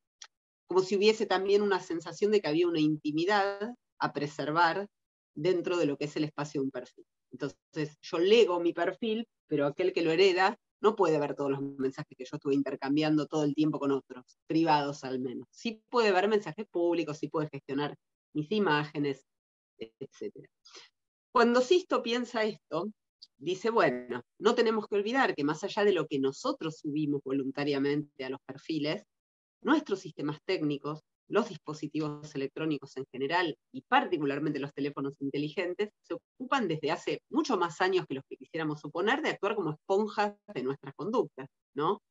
si hubiese también una sensación de que había una intimidad a preservar dentro de lo que es el espacio de un perfil. Entonces, yo lego mi perfil, pero aquel que lo hereda no puede ver todos los mensajes que yo estuve intercambiando todo el tiempo con otros, privados al menos. Sí puede ver mensajes públicos, sí puede gestionar mis imágenes, etc. Cuando Sisto piensa esto, dice, bueno, no tenemos que olvidar que más allá de lo que nosotros subimos voluntariamente a los perfiles, nuestros sistemas técnicos, los dispositivos electrónicos en general, y particularmente los teléfonos inteligentes, se ocupan desde hace mucho más años que los que quisiéramos suponer de actuar como esponjas de nuestras conductas, ¿no?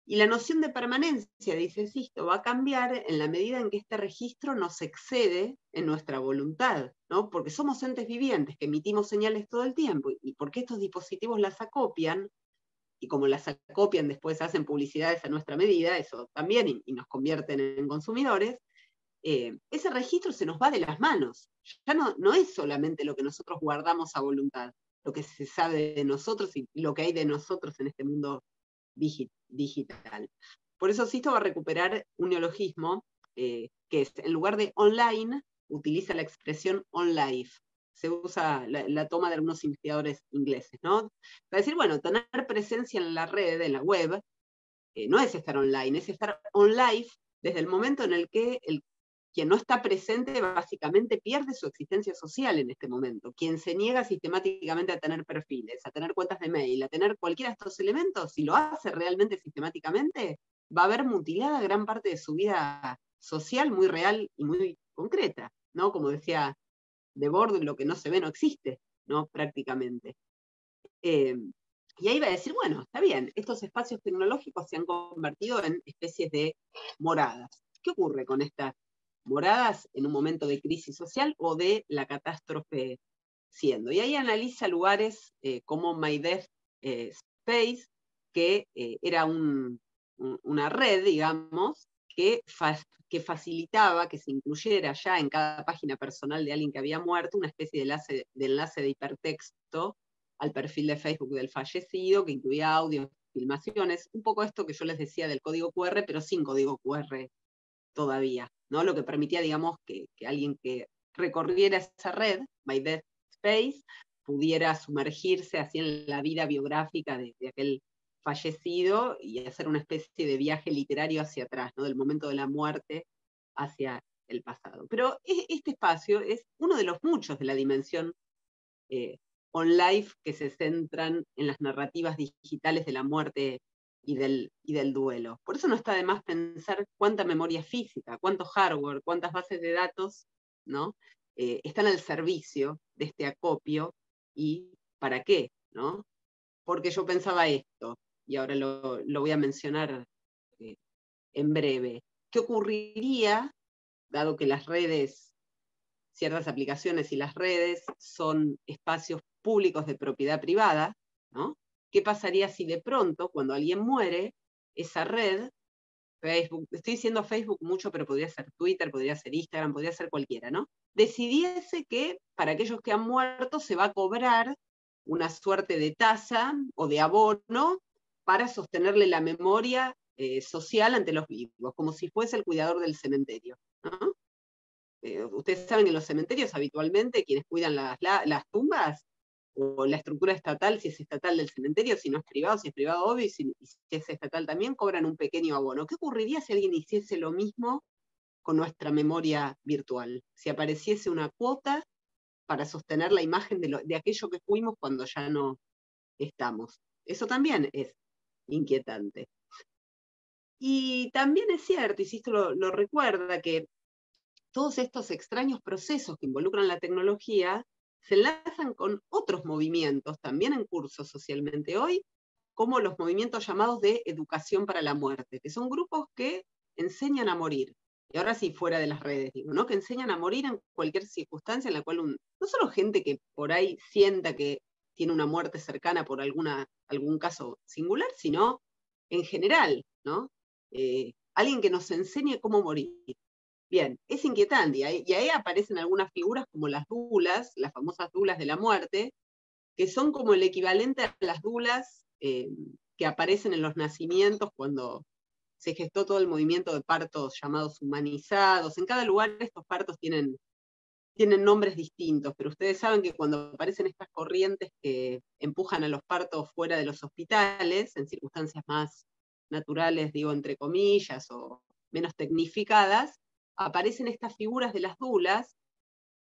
Y la noción de permanencia, dice Sisto, va a cambiar en la medida en que este registro nos excede en nuestra voluntad, ¿no? Porque somos entes vivientes que emitimos señales todo el tiempo, y porque estos dispositivos las acopian, y como las acopian después hacen publicidades a nuestra medida, eso también, y nos convierten en consumidores, ese registro se nos va de las manos. Ya no es solamente lo que nosotros guardamos a voluntad, lo que se sabe de nosotros y lo que hay de nosotros en este mundo digital. Por eso Sisto va a recuperar un neologismo que es, en lugar de online, utiliza la expresión on life. Se usa la toma de algunos investigadores ingleses, ¿no? Para decir, bueno, tener presencia en la red, en la web, no es estar online, es estar on life desde el momento en el que quien no está presente básicamente pierde su existencia social en este momento. Quien se niega sistemáticamente a tener perfiles, a tener cuentas de mail, a tener cualquiera de estos elementos, si lo hace realmente sistemáticamente, va a ver mutilada gran parte de su vida social, muy real y muy concreta, ¿no? Como decía Debord, lo que no se ve no existe, ¿no? Prácticamente. Y ahí va a decir, bueno, está bien, estos espacios tecnológicos se han convertido en especies de moradas. ¿Qué ocurre con estas moradas en un momento de crisis social o de la catástrofe siendo? Y ahí analiza lugares como My Death Space, que era una red, digamos, que facilitaba que se incluyera ya en cada página personal de alguien que había muerto una especie de enlace de hipertexto al perfil de Facebook del fallecido, que incluía audios, filmaciones, un poco esto que yo les decía del código QR, pero sin código QR todavía, ¿no? Lo que permitía, digamos, que alguien que recorriera esa red, My Death Space, pudiera sumergirse así en la vida biográfica de aquel fallecido y hacer una especie de viaje literario hacia atrás, ¿no? Del momento de la muerte hacia el pasado. Pero este espacio es uno de los muchos de la dimensión on-life que se centran en las narrativas digitales de la muerte y del duelo. Por eso no está de más pensar cuánta memoria física, cuánto hardware, cuántas bases de datos, ¿no? Están al servicio de este acopio y para qué, ¿no? Porque yo pensaba esto, y ahora lo voy a mencionar en breve. ¿Qué ocurriría, dado que las redes, ciertas aplicaciones y las redes son espacios públicos de propiedad privada, ¿no? ¿Qué pasaría si de pronto, cuando alguien muere, esa red, Facebook, estoy diciendo Facebook mucho, pero podría ser Twitter, podría ser Instagram, podría ser cualquiera, ¿no? Decidiese que para aquellos que han muerto se va a cobrar una suerte de tasa o de abono para sostenerle la memoria social ante los vivos, como si fuese el cuidador del cementerio, ¿no? Ustedes saben que en los cementerios habitualmente quienes cuidan las tumbas, o la estructura estatal, si es estatal del cementerio, si no es privado, obvio, y si es estatal también, cobran un pequeño abono. ¿Qué ocurriría si alguien hiciese lo mismo con nuestra memoria virtual? Si apareciese una cuota para sostener la imagen de aquello que fuimos cuando ya no estamos. Eso también es inquietante. Y también es cierto, y si esto lo recuerda, que todos estos extraños procesos que involucran la tecnología se enlazan con otros movimientos también en curso socialmente hoy, como los movimientos llamados de educación para la muerte, que son grupos que enseñan a morir. Y ahora sí, fuera de las redes, digo, ¿no? Que enseñan a morir en cualquier circunstancia en la cual no solo gente que por ahí sienta que tiene una muerte cercana por algún caso singular, sino en general, ¿no? Alguien que nos enseñe cómo morir. Bien, es inquietante, y ahí aparecen algunas figuras como las dulas, las famosas dulas de la muerte, que son como el equivalente a las dulas que aparecen en los nacimientos cuando se gestó todo el movimiento de partos llamados humanizados. En cada lugar estos partos tienen nombres distintos, pero ustedes saben que cuando aparecen estas corrientes que empujan a los partos fuera de los hospitales, en circunstancias más naturales, digo entre comillas, o menos tecnificadas, aparecen estas figuras de las dulas,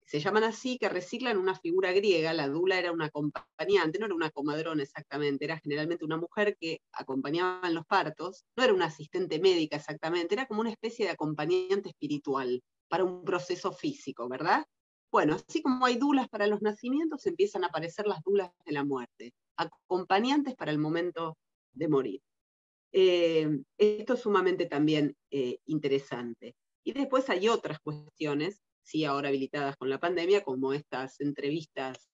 se llaman así, que reciclan una figura griega. La dula era una acompañante, no era una comadrona exactamente, era generalmente una mujer que acompañaba en los partos, no era una asistente médica exactamente, era como una especie de acompañante espiritual para un proceso físico, ¿verdad? Bueno, así como hay dulas para los nacimientos, empiezan a aparecer las dulas de la muerte, acompañantes para el momento de morir. Esto es sumamente también interesante. Y después hay otras cuestiones, sí, ahora habilitadas con la pandemia, como estas entrevistas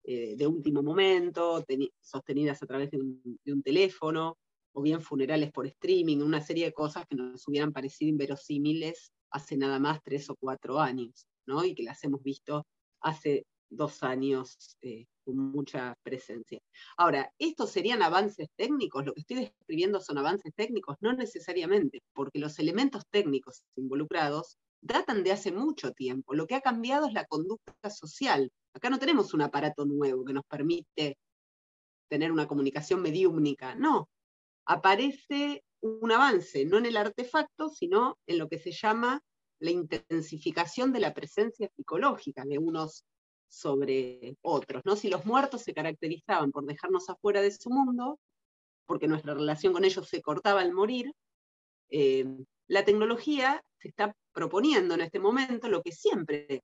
de último momento, sostenidas a través de un teléfono, o bien funerales por streaming, una serie de cosas que nos hubieran parecido inverosímiles hace nada más 3 o 4 años, ¿no? Y que las hemos visto hace 2 años con mucha presencia. Ahora, ¿estos serían avances técnicos? Lo que estoy describiendo son avances técnicos, no necesariamente, porque los elementos técnicos involucrados datan de hace mucho tiempo. Lo que ha cambiado es la conducta social. Acá no tenemos un aparato nuevo que nos permite tener una comunicación mediúmnica, no. Aparece un avance, no en el artefacto, sino en lo que se llama la intensificación de la presencia psicológica de unos sobre otros, ¿no? Si los muertos se caracterizaban por dejarnos afuera de su mundo, porque nuestra relación con ellos se cortaba al morir, La tecnología se está proponiendo en este momento lo que siempre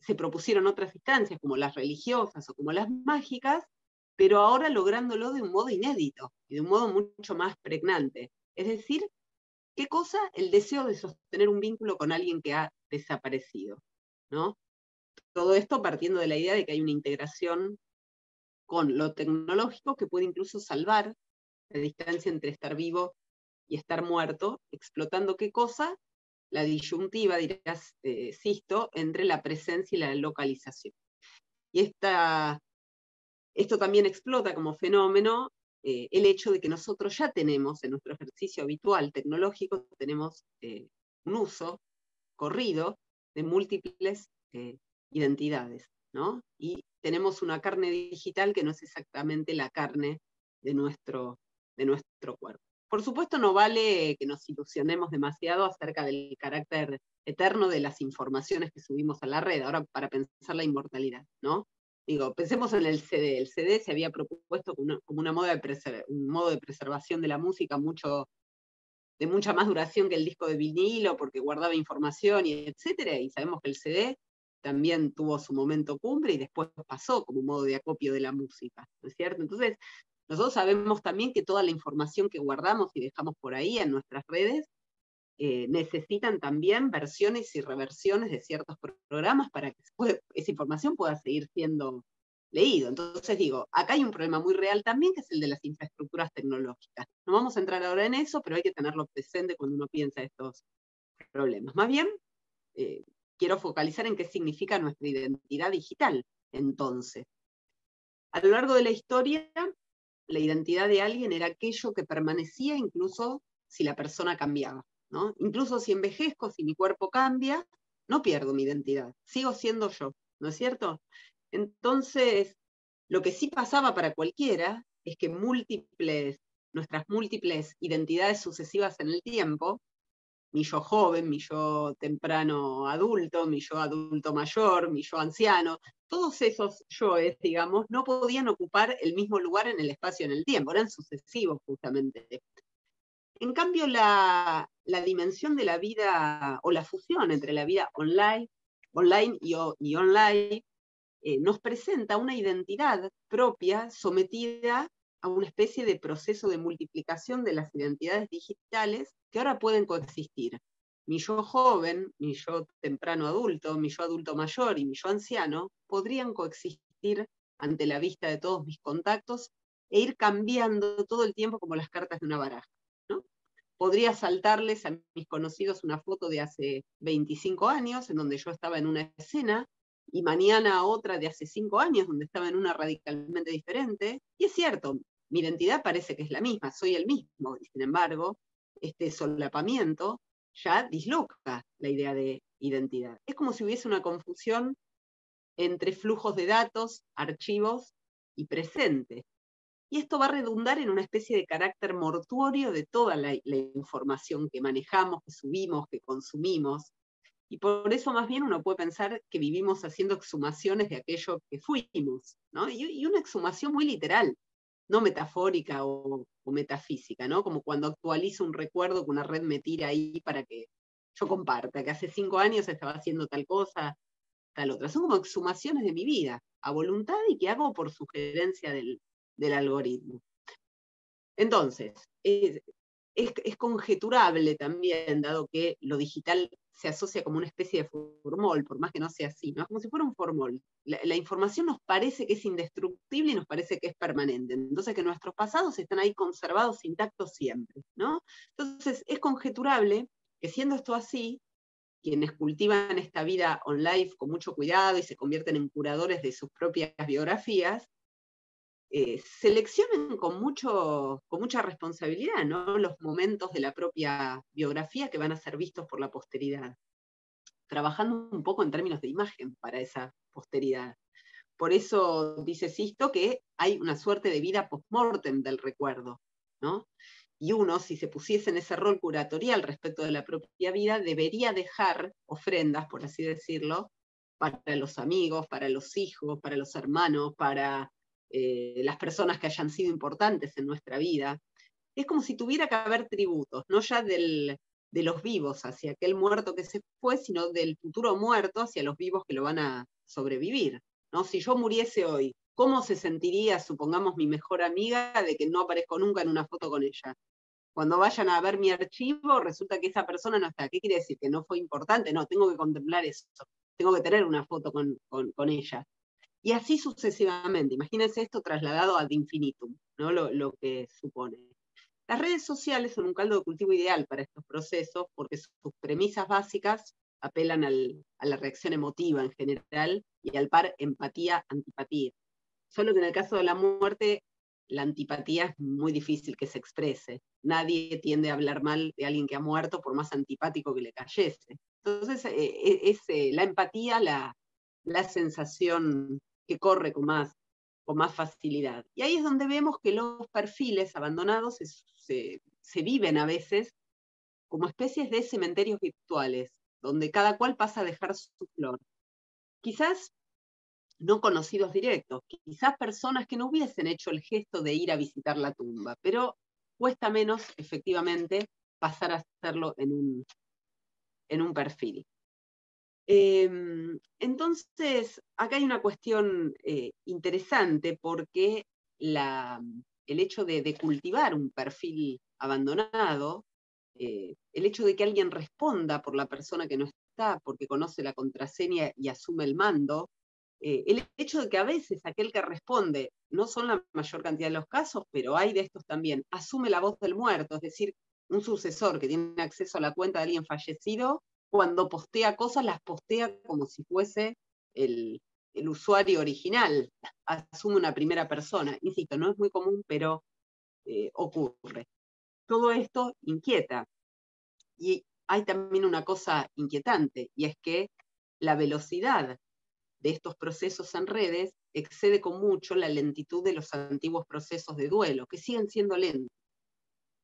se propusieron otras instancias, como las religiosas o como las mágicas, pero ahora lográndolo de un modo inédito y de un modo mucho más pregnante. Es decir, ¿qué cosa? El deseo de sostener un vínculo con alguien que ha desaparecido, ¿no? Todo esto partiendo de la idea de que hay una integración con lo tecnológico que puede incluso salvar la distancia entre estar vivo y estar muerto, explotando qué cosa? La disyuntiva, dirás, Sisto, entre la presencia y la localización. Y esto también explota como fenómeno el hecho de que nosotros ya tenemos en nuestro ejercicio habitual tecnológico, tenemos un uso corrido de múltiples identidades, ¿no? Y tenemos una carne digital que no es exactamente la carne de nuestro cuerpo. Por supuesto, no vale que nos ilusionemos demasiado acerca del carácter eterno de las informaciones que subimos a la red, ahora para pensar la inmortalidad, ¿no? Digo, pensemos en el CD. El CD se había propuesto como un modo de preservación de la música de mucha más duración que el disco de vinilo, porque guardaba información y etcétera, y sabemos que el CD también tuvo su momento cumbre y después pasó como modo de acopio de la música, ¿no es cierto? Entonces, nosotros sabemos también que toda la información que guardamos y dejamos por ahí en nuestras redes necesitan también versiones y reversiones de ciertos programas para que esa información pueda seguir siendo leído. Entonces digo, acá hay un problema muy real también, que es el de las infraestructuras tecnológicas. No vamos a entrar ahora en eso, pero hay que tenerlo presente cuando uno piensa estos problemas. Más bien, quiero focalizar en qué significa nuestra identidad digital, entonces. A lo largo de la historia, la identidad de alguien era aquello que permanecía incluso si la persona cambiaba, ¿no? Incluso si envejezco, si mi cuerpo cambia, no pierdo mi identidad, sigo siendo yo, ¿no es cierto? Entonces, lo que sí pasaba para cualquiera es que nuestras múltiples identidades sucesivas en el tiempo, mi yo joven, mi yo temprano adulto, mi yo adulto mayor, mi yo anciano, todos esos yoes, digamos, no podían ocupar el mismo lugar en el espacio y en el tiempo, eran sucesivos justamente. En cambio, la dimensión de la vida, o la fusión entre la vida online y online, nos presenta una identidad propia sometida a una especie de proceso de multiplicación de las identidades digitales que ahora pueden coexistir. Mi yo joven, mi yo temprano adulto, mi yo adulto mayor y mi yo anciano podrían coexistir ante la vista de todos mis contactos e ir cambiando todo el tiempo como las cartas de una baraja, ¿no? Podría saltarles a mis conocidos una foto de hace 25 años en donde yo estaba en una escena y mañana otra de hace 5 años donde estaba en una radicalmente diferente. Y es cierto, mi identidad parece que es la misma, soy el mismo, y sin embargo, este solapamiento ya disloca la idea de identidad. Es como si hubiese una confusión entre flujos de datos, archivos y presente. Y esto va a redundar en una especie de carácter mortuorio de toda la información que manejamos, que subimos, que consumimos. Y por eso más bien uno puede pensar que vivimos haciendo exhumaciones de aquello que fuimos, ¿no? Y una exhumación muy literal, no metafórica o metafísica, ¿no? Como cuando actualizo un recuerdo que una red me tira ahí para que yo comparta, que hace 5 años estaba haciendo tal cosa, tal otra. Son como exhumaciones de mi vida, a voluntad y que hago por sugerencia del algoritmo. Entonces, es conjeturable también, dado que lo digital se asocia como una especie de formol, por más que no sea así, ¿no? Como si fuera un formol. La información nos parece que es indestructible y nos parece que es permanente. Entonces, que nuestros pasados están ahí conservados, intactos siempre, ¿no? Entonces, es conjeturable que siendo esto así, quienes cultivan esta vida online con mucho cuidado y se convierten en curadores de sus propias biografías, seleccionen con mucha responsabilidad, ¿no? Los momentos de la propia biografía que van a ser vistos por la posteridad, trabajando un poco en términos de imagen para esa posteridad. Por eso dice Sisto que hay una suerte de vida post-mortem del recuerdo, ¿no? Y uno, si se pusiese en ese rol curatorial respecto de la propia vida, debería dejar ofrendas, por así decirlo, para los amigos, para los hijos, para los hermanos, para las personas que hayan sido importantes en nuestra vida. es como si tuviera que haber tributos, no ya de los vivos hacia aquel muerto que se fue, sino del futuro muerto hacia los vivos que lo van a sobrevivir, ¿no? Si yo muriese hoy, ¿cómo se sentiría, supongamos, mi mejor amiga de que no aparezco nunca en una foto con ella? Cuando vayan a ver mi archivo, resulta que esa persona no está. ¿Qué quiere decir? ¿Que no fue importante? No, tengo que contemplar eso. Tengo que tener una foto con ella. Y así sucesivamente. Imagínense esto trasladado ad infinitum, ¿no? Lo que supone. Las redes sociales son un caldo de cultivo ideal para estos procesos porque sus premisas básicas apelan a la reacción emotiva en general y al par empatía-antipatía. Solo que en el caso de la muerte, la antipatía es muy difícil que se exprese. Nadie tiende a hablar mal de alguien que ha muerto por más antipático que le cayese. Entonces, es la empatía la sensación que corre con más facilidad. Y ahí es donde vemos que los perfiles abandonados se viven a veces como especies de cementerios virtuales, donde cada cual pasa a dejar su flor. Quizás no conocidos directos, quizás personas que no hubiesen hecho el gesto de ir a visitar la tumba, pero cuesta menos, efectivamente, pasar a hacerlo en un perfil. Entonces, acá hay una cuestión interesante porque el hecho de cultivar un perfil abandonado, el hecho de que alguien responda por la persona que no está, porque conoce la contraseña y asume el mando, el hecho de que a veces aquel que responde, no son la mayor cantidad de los casos, pero hay de estos también, asume la voz del muerto, es decir, un sucesor que tiene acceso a la cuenta de alguien fallecido, cuando postea cosas, las postea como si fuese el usuario original, asume una primera persona. Insisto, no es muy común, pero ocurre. Todo esto inquieta. Y hay también una cosa inquietante, y es que la velocidad de estos procesos en redes excede con mucho la lentitud de los antiguos procesos de duelo, que siguen siendo lentos.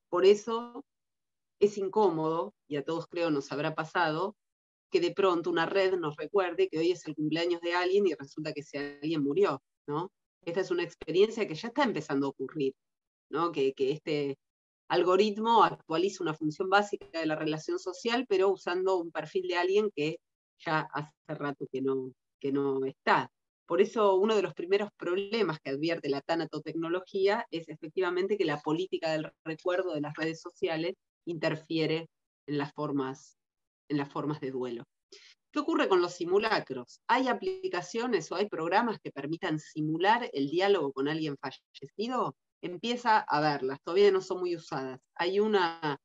Por eso es incómodo, y a todos creo nos habrá pasado, que de pronto una red nos recuerde que hoy es el cumpleaños de alguien y resulta que ese alguien murió, ¿no? Esta es una experiencia que ya está empezando a ocurrir, ¿no? Que este algoritmo actualiza una función básica de la relación social, pero usando un perfil de alguien que ya hace rato que no está. Por eso uno de los primeros problemas que advierte la tanatotecnología es efectivamente que la política del recuerdo de las redes sociales interfiere en las formas de duelo. ¿Qué ocurre con los simulacros? ¿Hay aplicaciones o hay programas que permitan simular el diálogo con alguien fallecido? Empieza a verlas, todavía no son muy usadas. Hay una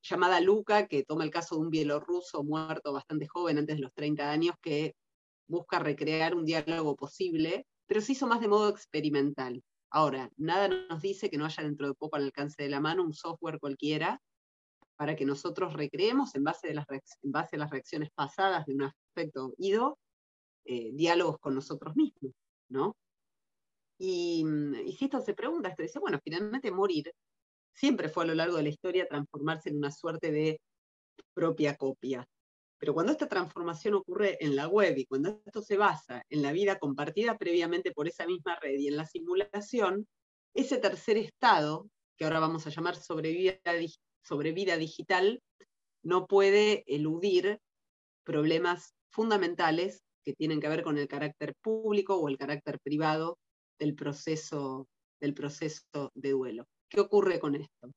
llamada Luca, que toma el caso de un bielorruso muerto bastante joven, antes de los 30 años, que busca recrear un diálogo posible, pero se hizo más de modo experimental. Ahora, nada nos dice que no haya dentro de poco al alcance de la mano un software cualquiera para que nosotros recreemos en base a las reacciones pasadas de un aspecto ido, diálogos con nosotros mismos, ¿no? Y si esto se pregunta, esto dice, bueno, finalmente morir siempre fue a lo largo de la historia transformarse en una suerte de propia copia. Pero cuando esta transformación ocurre en la web y cuando esto se basa en la vida compartida previamente por esa misma red y en la simulación, ese tercer estado, que ahora vamos a llamar sobrevida digital, no puede eludir problemas fundamentales que tienen que ver con el carácter público o el carácter privado del proceso de duelo. ¿Qué ocurre con esto?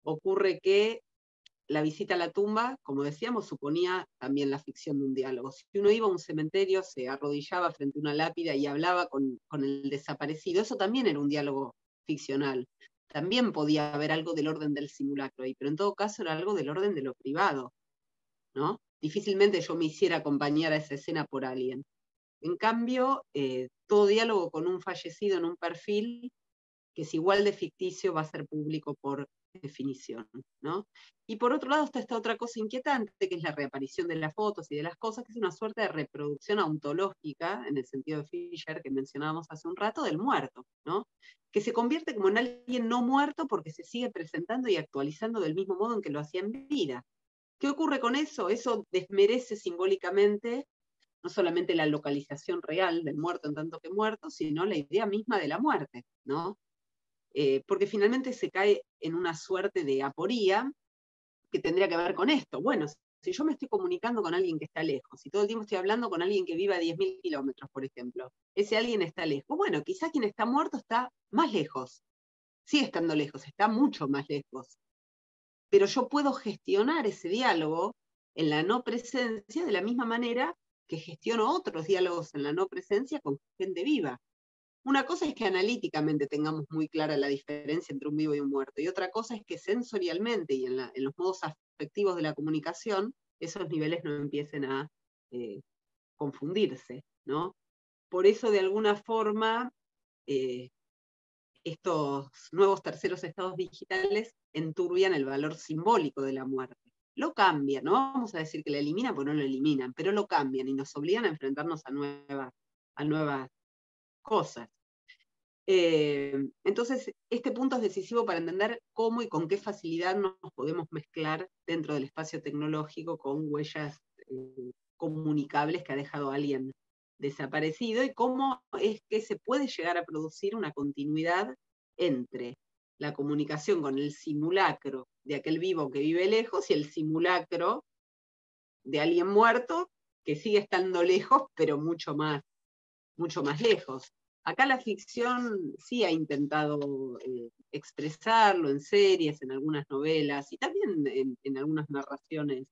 Ocurre que la visita a la tumba, como decíamos, suponía también la ficción de un diálogo. Si uno iba a un cementerio, se arrodillaba frente a una lápida y hablaba con el desaparecido, eso también era un diálogo ficcional. También podía haber algo del orden del simulacro ahí, pero en todo caso era algo del orden de lo privado, ¿no? Difícilmente yo me hiciera acompañar a esa escena por alguien. En cambio, todo diálogo con un fallecido en un perfil que es igual de ficticio va a ser público por definición, ¿no? Y por otro lado está esta otra cosa inquietante, que es la reaparición de las fotos y de las cosas, que es una suerte de reproducción ontológica, en el sentido de Fisher, que mencionábamos hace un rato, del muerto, ¿no? Que se convierte como en alguien no muerto porque se sigue presentando y actualizando del mismo modo en que lo hacía en vida. ¿Qué ocurre con eso? Eso desmerece simbólicamente no solamente la localización real del muerto en tanto que muerto, sino la idea misma de la muerte, ¿no? porque finalmente se cae en una suerte de aporía que tendría que ver con esto. Bueno, si yo me estoy comunicando con alguien que está lejos, y todo el tiempo estoy hablando con alguien que vive a 10.000 kilómetros, por ejemplo, ese alguien está lejos. Bueno, quizá quien está muerto está más lejos, sigue estando lejos, está mucho más lejos. Pero yo puedo gestionar ese diálogo en la no presencia de la misma manera que gestiono otros diálogos en la no presencia con gente viva. Una cosa es que analíticamente tengamos muy clara la diferencia entre un vivo y un muerto, y otra cosa es que sensorialmente y en los modos afectivos de la comunicación, esos niveles no empiecen a confundirse, ¿no? Por eso, de alguna forma, estos nuevos terceros estados digitales enturbian el valor simbólico de la muerte. Lo cambian, no vamos a decir que la eliminan, porque no lo eliminan, pero lo cambian y nos obligan a enfrentarnos a nuevas cosas. Entonces, este punto es decisivo para entender cómo y con qué facilidad nos podemos mezclar dentro del espacio tecnológico con huellas comunicables que ha dejado alguien desaparecido, y cómo es que se puede llegar a producir una continuidad entre la comunicación con el simulacro de aquel vivo que vive lejos y el simulacro de alguien muerto que sigue estando lejos, pero mucho más lejos. Acá la ficción sí ha intentado expresarlo en series, en algunas novelas, y también en algunas narraciones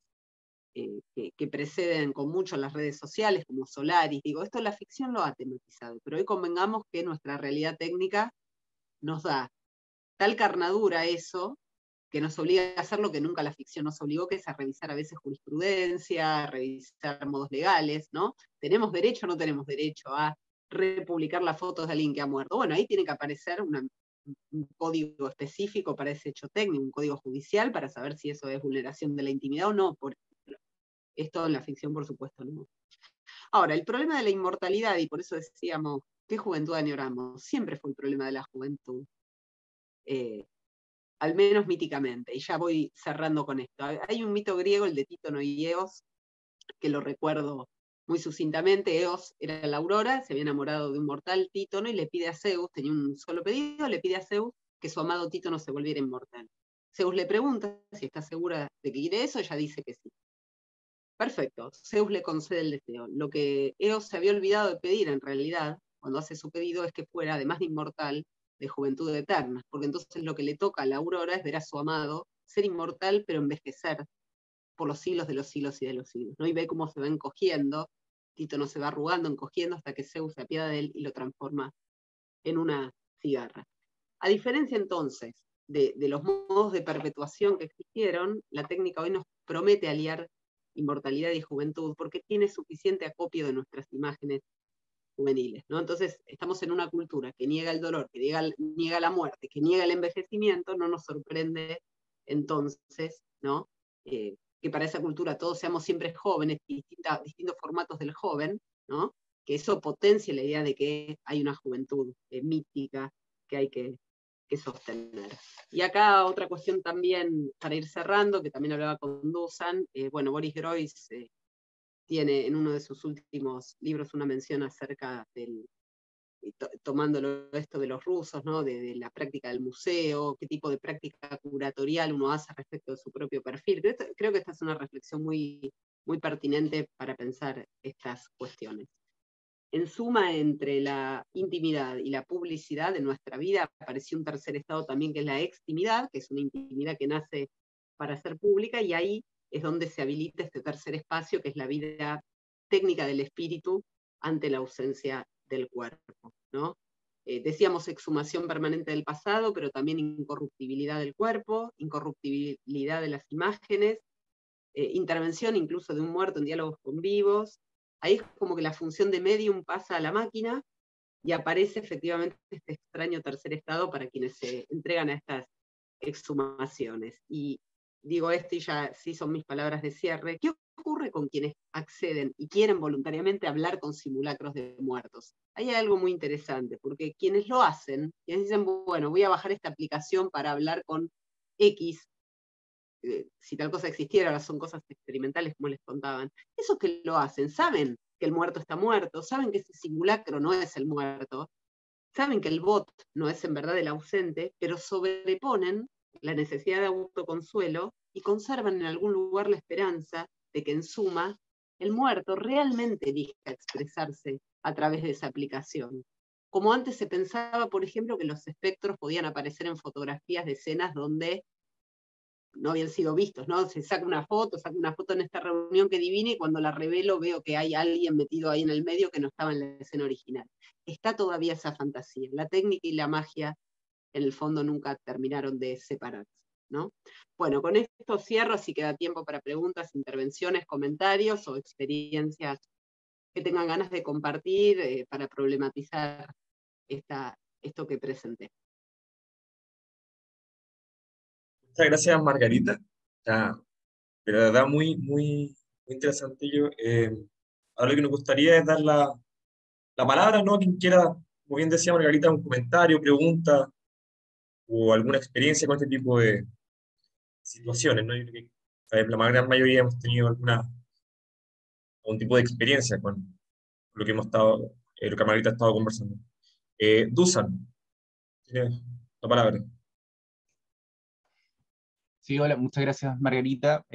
que preceden con mucho las redes sociales, como Solaris. Digo, esto la ficción lo ha tematizado, pero hoy convengamos que nuestra realidad técnica nos da tal carnadura eso, que nos obliga a hacer lo que nunca la ficción nos obligó, que es a revisar a veces jurisprudencia, a revisar modos legales, ¿no? ¿Tenemos derecho o no tenemos derecho a republicar las fotos de alguien que ha muerto? Bueno, ahí tiene que aparecer un código específico para ese hecho técnico, un código judicial, para saber si eso es vulneración de la intimidad o no, por ejemplo. Esto en la ficción, por supuesto, no. Ahora, el problema de la inmortalidad, y por eso decíamos, ¿qué juventud añoramos? Siempre fue el problema de la juventud. Al menos míticamente, y ya voy cerrando con esto. Hay un mito griego, el de Títono y Eos, que lo recuerdo muy sucintamente. Eos era la aurora, se había enamorado de un mortal, Títono, y le pide a Zeus, tenía un solo pedido, le pide a Zeus que su amado Títono se volviera inmortal. Zeus le pregunta si está segura de que quiere eso, ella dice que sí. Perfecto, Zeus le concede el deseo. Lo que Eos se había olvidado de pedir en realidad, cuando hace su pedido, es que fuera, además de inmortal, de juventud eterna, porque entonces lo que le toca a la aurora es ver a su amado ser inmortal, pero envejecer por los siglos de los siglos y de los siglos, ¿no? Y ve cómo se va encogiendo, Títono se va arrugando, encogiendo, hasta que Zeus se apiada de él y lo transforma en una cigarra. A diferencia entonces de los modos de perpetuación que existieron, la técnica hoy nos promete aliar inmortalidad y juventud, porque tiene suficiente acopio de nuestras imágenes juveniles, ¿no? Entonces, estamos en una cultura que niega el dolor, que niega la muerte, que niega el envejecimiento. No nos sorprende entonces, ¿no? Que para esa cultura todos seamos siempre jóvenes, distintos formatos del joven, ¿no? Que eso potencie la idea de que hay una juventud mítica que hay que sostener. Y acá otra cuestión también, para ir cerrando, que también hablaba con Dusan, bueno, Boris Groys tiene en uno de sus últimos libros una mención acerca del, tomándolo esto de los rusos, ¿no? de la práctica del museo, qué tipo de práctica curatorial uno hace respecto de su propio perfil. Creo que esta es una reflexión muy, muy pertinente para pensar estas cuestiones. En suma, entre la intimidad y la publicidad de nuestra vida apareció un tercer estado también, que es la extimidad, que es una intimidad que nace para ser pública, y ahí es donde se habilita este tercer espacio, que es la vida técnica del espíritu ante la ausencia del cuerpo, ¿no? Decíamos exhumación permanente del pasado, pero también incorruptibilidad del cuerpo, incorruptibilidad de las imágenes, intervención incluso de un muerto en diálogos con vivos. Ahí es como que la función de medium pasa a la máquina y aparece efectivamente este extraño tercer estado para quienes se entregan a estas exhumaciones. Y digo esto y ya sí son mis palabras de cierre. ¿Qué ocurre con quienes acceden y quieren voluntariamente hablar con simulacros de muertos? Ahí hay algo muy interesante, porque quienes lo hacen, quienes dicen, bueno, voy a bajar esta aplicación para hablar con X, si tal cosa existiera, ahora son cosas experimentales como les contaban, esos que lo hacen, saben que el muerto está muerto, saben que ese simulacro no es el muerto, saben que el bot no es en verdad el ausente, pero sobreponen la necesidad de autoconsuelo y conservan en algún lugar la esperanza de que en suma el muerto realmente elija expresarse a través de esa aplicación. Como antes se pensaba, por ejemplo, que los espectros podían aparecer en fotografías de escenas donde no habían sido vistos, ¿no? Se saca una foto en esta reunión que divina, y cuando la revelo veo que hay alguien metido ahí en el medio que no estaba en la escena original. Está todavía esa fantasía. La técnica y la magia, en el fondo, nunca terminaron de separarse, ¿no? Bueno, con esto cierro, si queda tiempo para preguntas, intervenciones, comentarios o experiencias que tengan ganas de compartir para problematizar esto que presenté. Muchas gracias, Margarita. Ya, de verdad, muy interesante. Ahora lo que nos gustaría es dar la palabra, ¿no? Quien quiera, como bien decía Margarita, un comentario, pregunta o alguna experiencia con este tipo de situaciones, ¿no? Yo creo que la gran mayoría hemos tenido algún tipo de experiencia con lo que hemos estado, lo que Margarita ha estado conversando. Dusan, tienes la palabra. Sí, hola, muchas gracias, Margarita.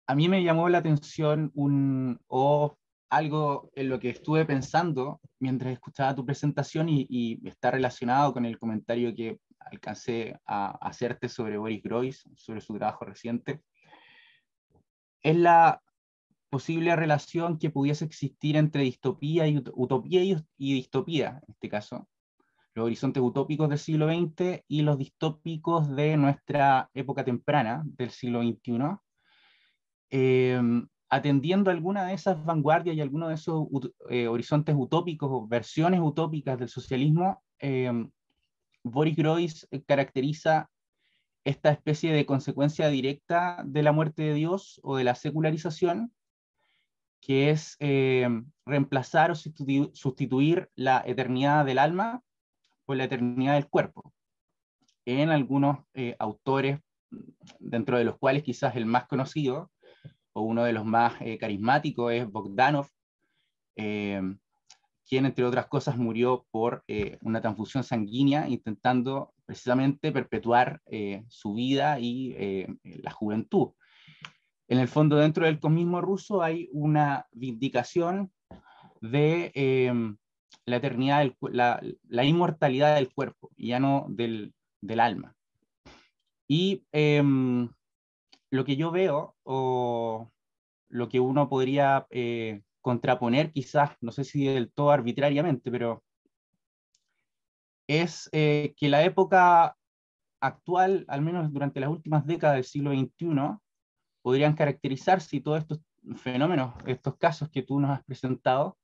A mí me llamó la atención algo en lo que estuve pensando mientras escuchaba tu presentación y está relacionado con el comentario que alcancé a hacerte sobre Boris Groys, sobre su trabajo reciente. Es la posible relación que pudiese existir entre distopía y utopía y distopía, en este caso. Los horizontes utópicos del siglo XX y los distópicos de nuestra época temprana, del siglo XXI, atendiendo alguna de esas vanguardias y algunos de esos horizontes utópicos o versiones utópicas del socialismo. Boris Groys caracteriza esta especie de consecuencia directa de la muerte de Dios o de la secularización, que es reemplazar o sustituir la eternidad del alma por la eternidad del cuerpo. En algunos autores, dentro de los cuales quizás el más conocido o uno de los más carismáticos es Bogdanov, quien entre otras cosas murió por una transfusión sanguínea intentando precisamente perpetuar su vida y la juventud. En el fondo, dentro del comunismo ruso hay una vindicación de la eternidad, la inmortalidad del cuerpo, y ya no del alma. Y lo que yo veo, o lo que uno podría contraponer, quizás, no sé si del todo arbitrariamente, pero es que la época actual, al menos durante las últimas décadas del siglo XXI, podrían caracterizarse, y todos estos fenómenos, estos casos que tú nos has presentado,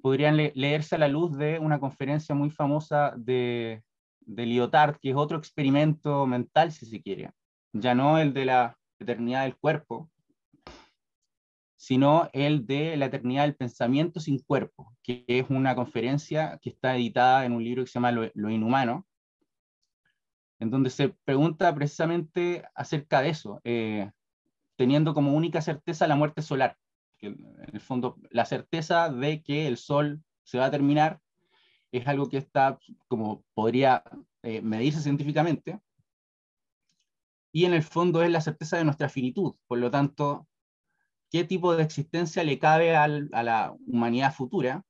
podrían leerse a la luz de una conferencia muy famosa de Lyotard, que es otro experimento mental, si se quiere, ya no el de la eternidad del cuerpo, sino el de la eternidad del pensamiento sin cuerpo, que es una conferencia que está editada en un libro que se llama Lo Inhumano, en donde se pregunta precisamente acerca de eso, teniendo como única certeza la muerte solar, que en el fondo la certeza de que el sol se va a terminar es algo que está, como podría medirse científicamente, y en el fondo es la certeza de nuestra finitud. Por lo tanto, ¿qué tipo de existencia le cabe a la humanidad futura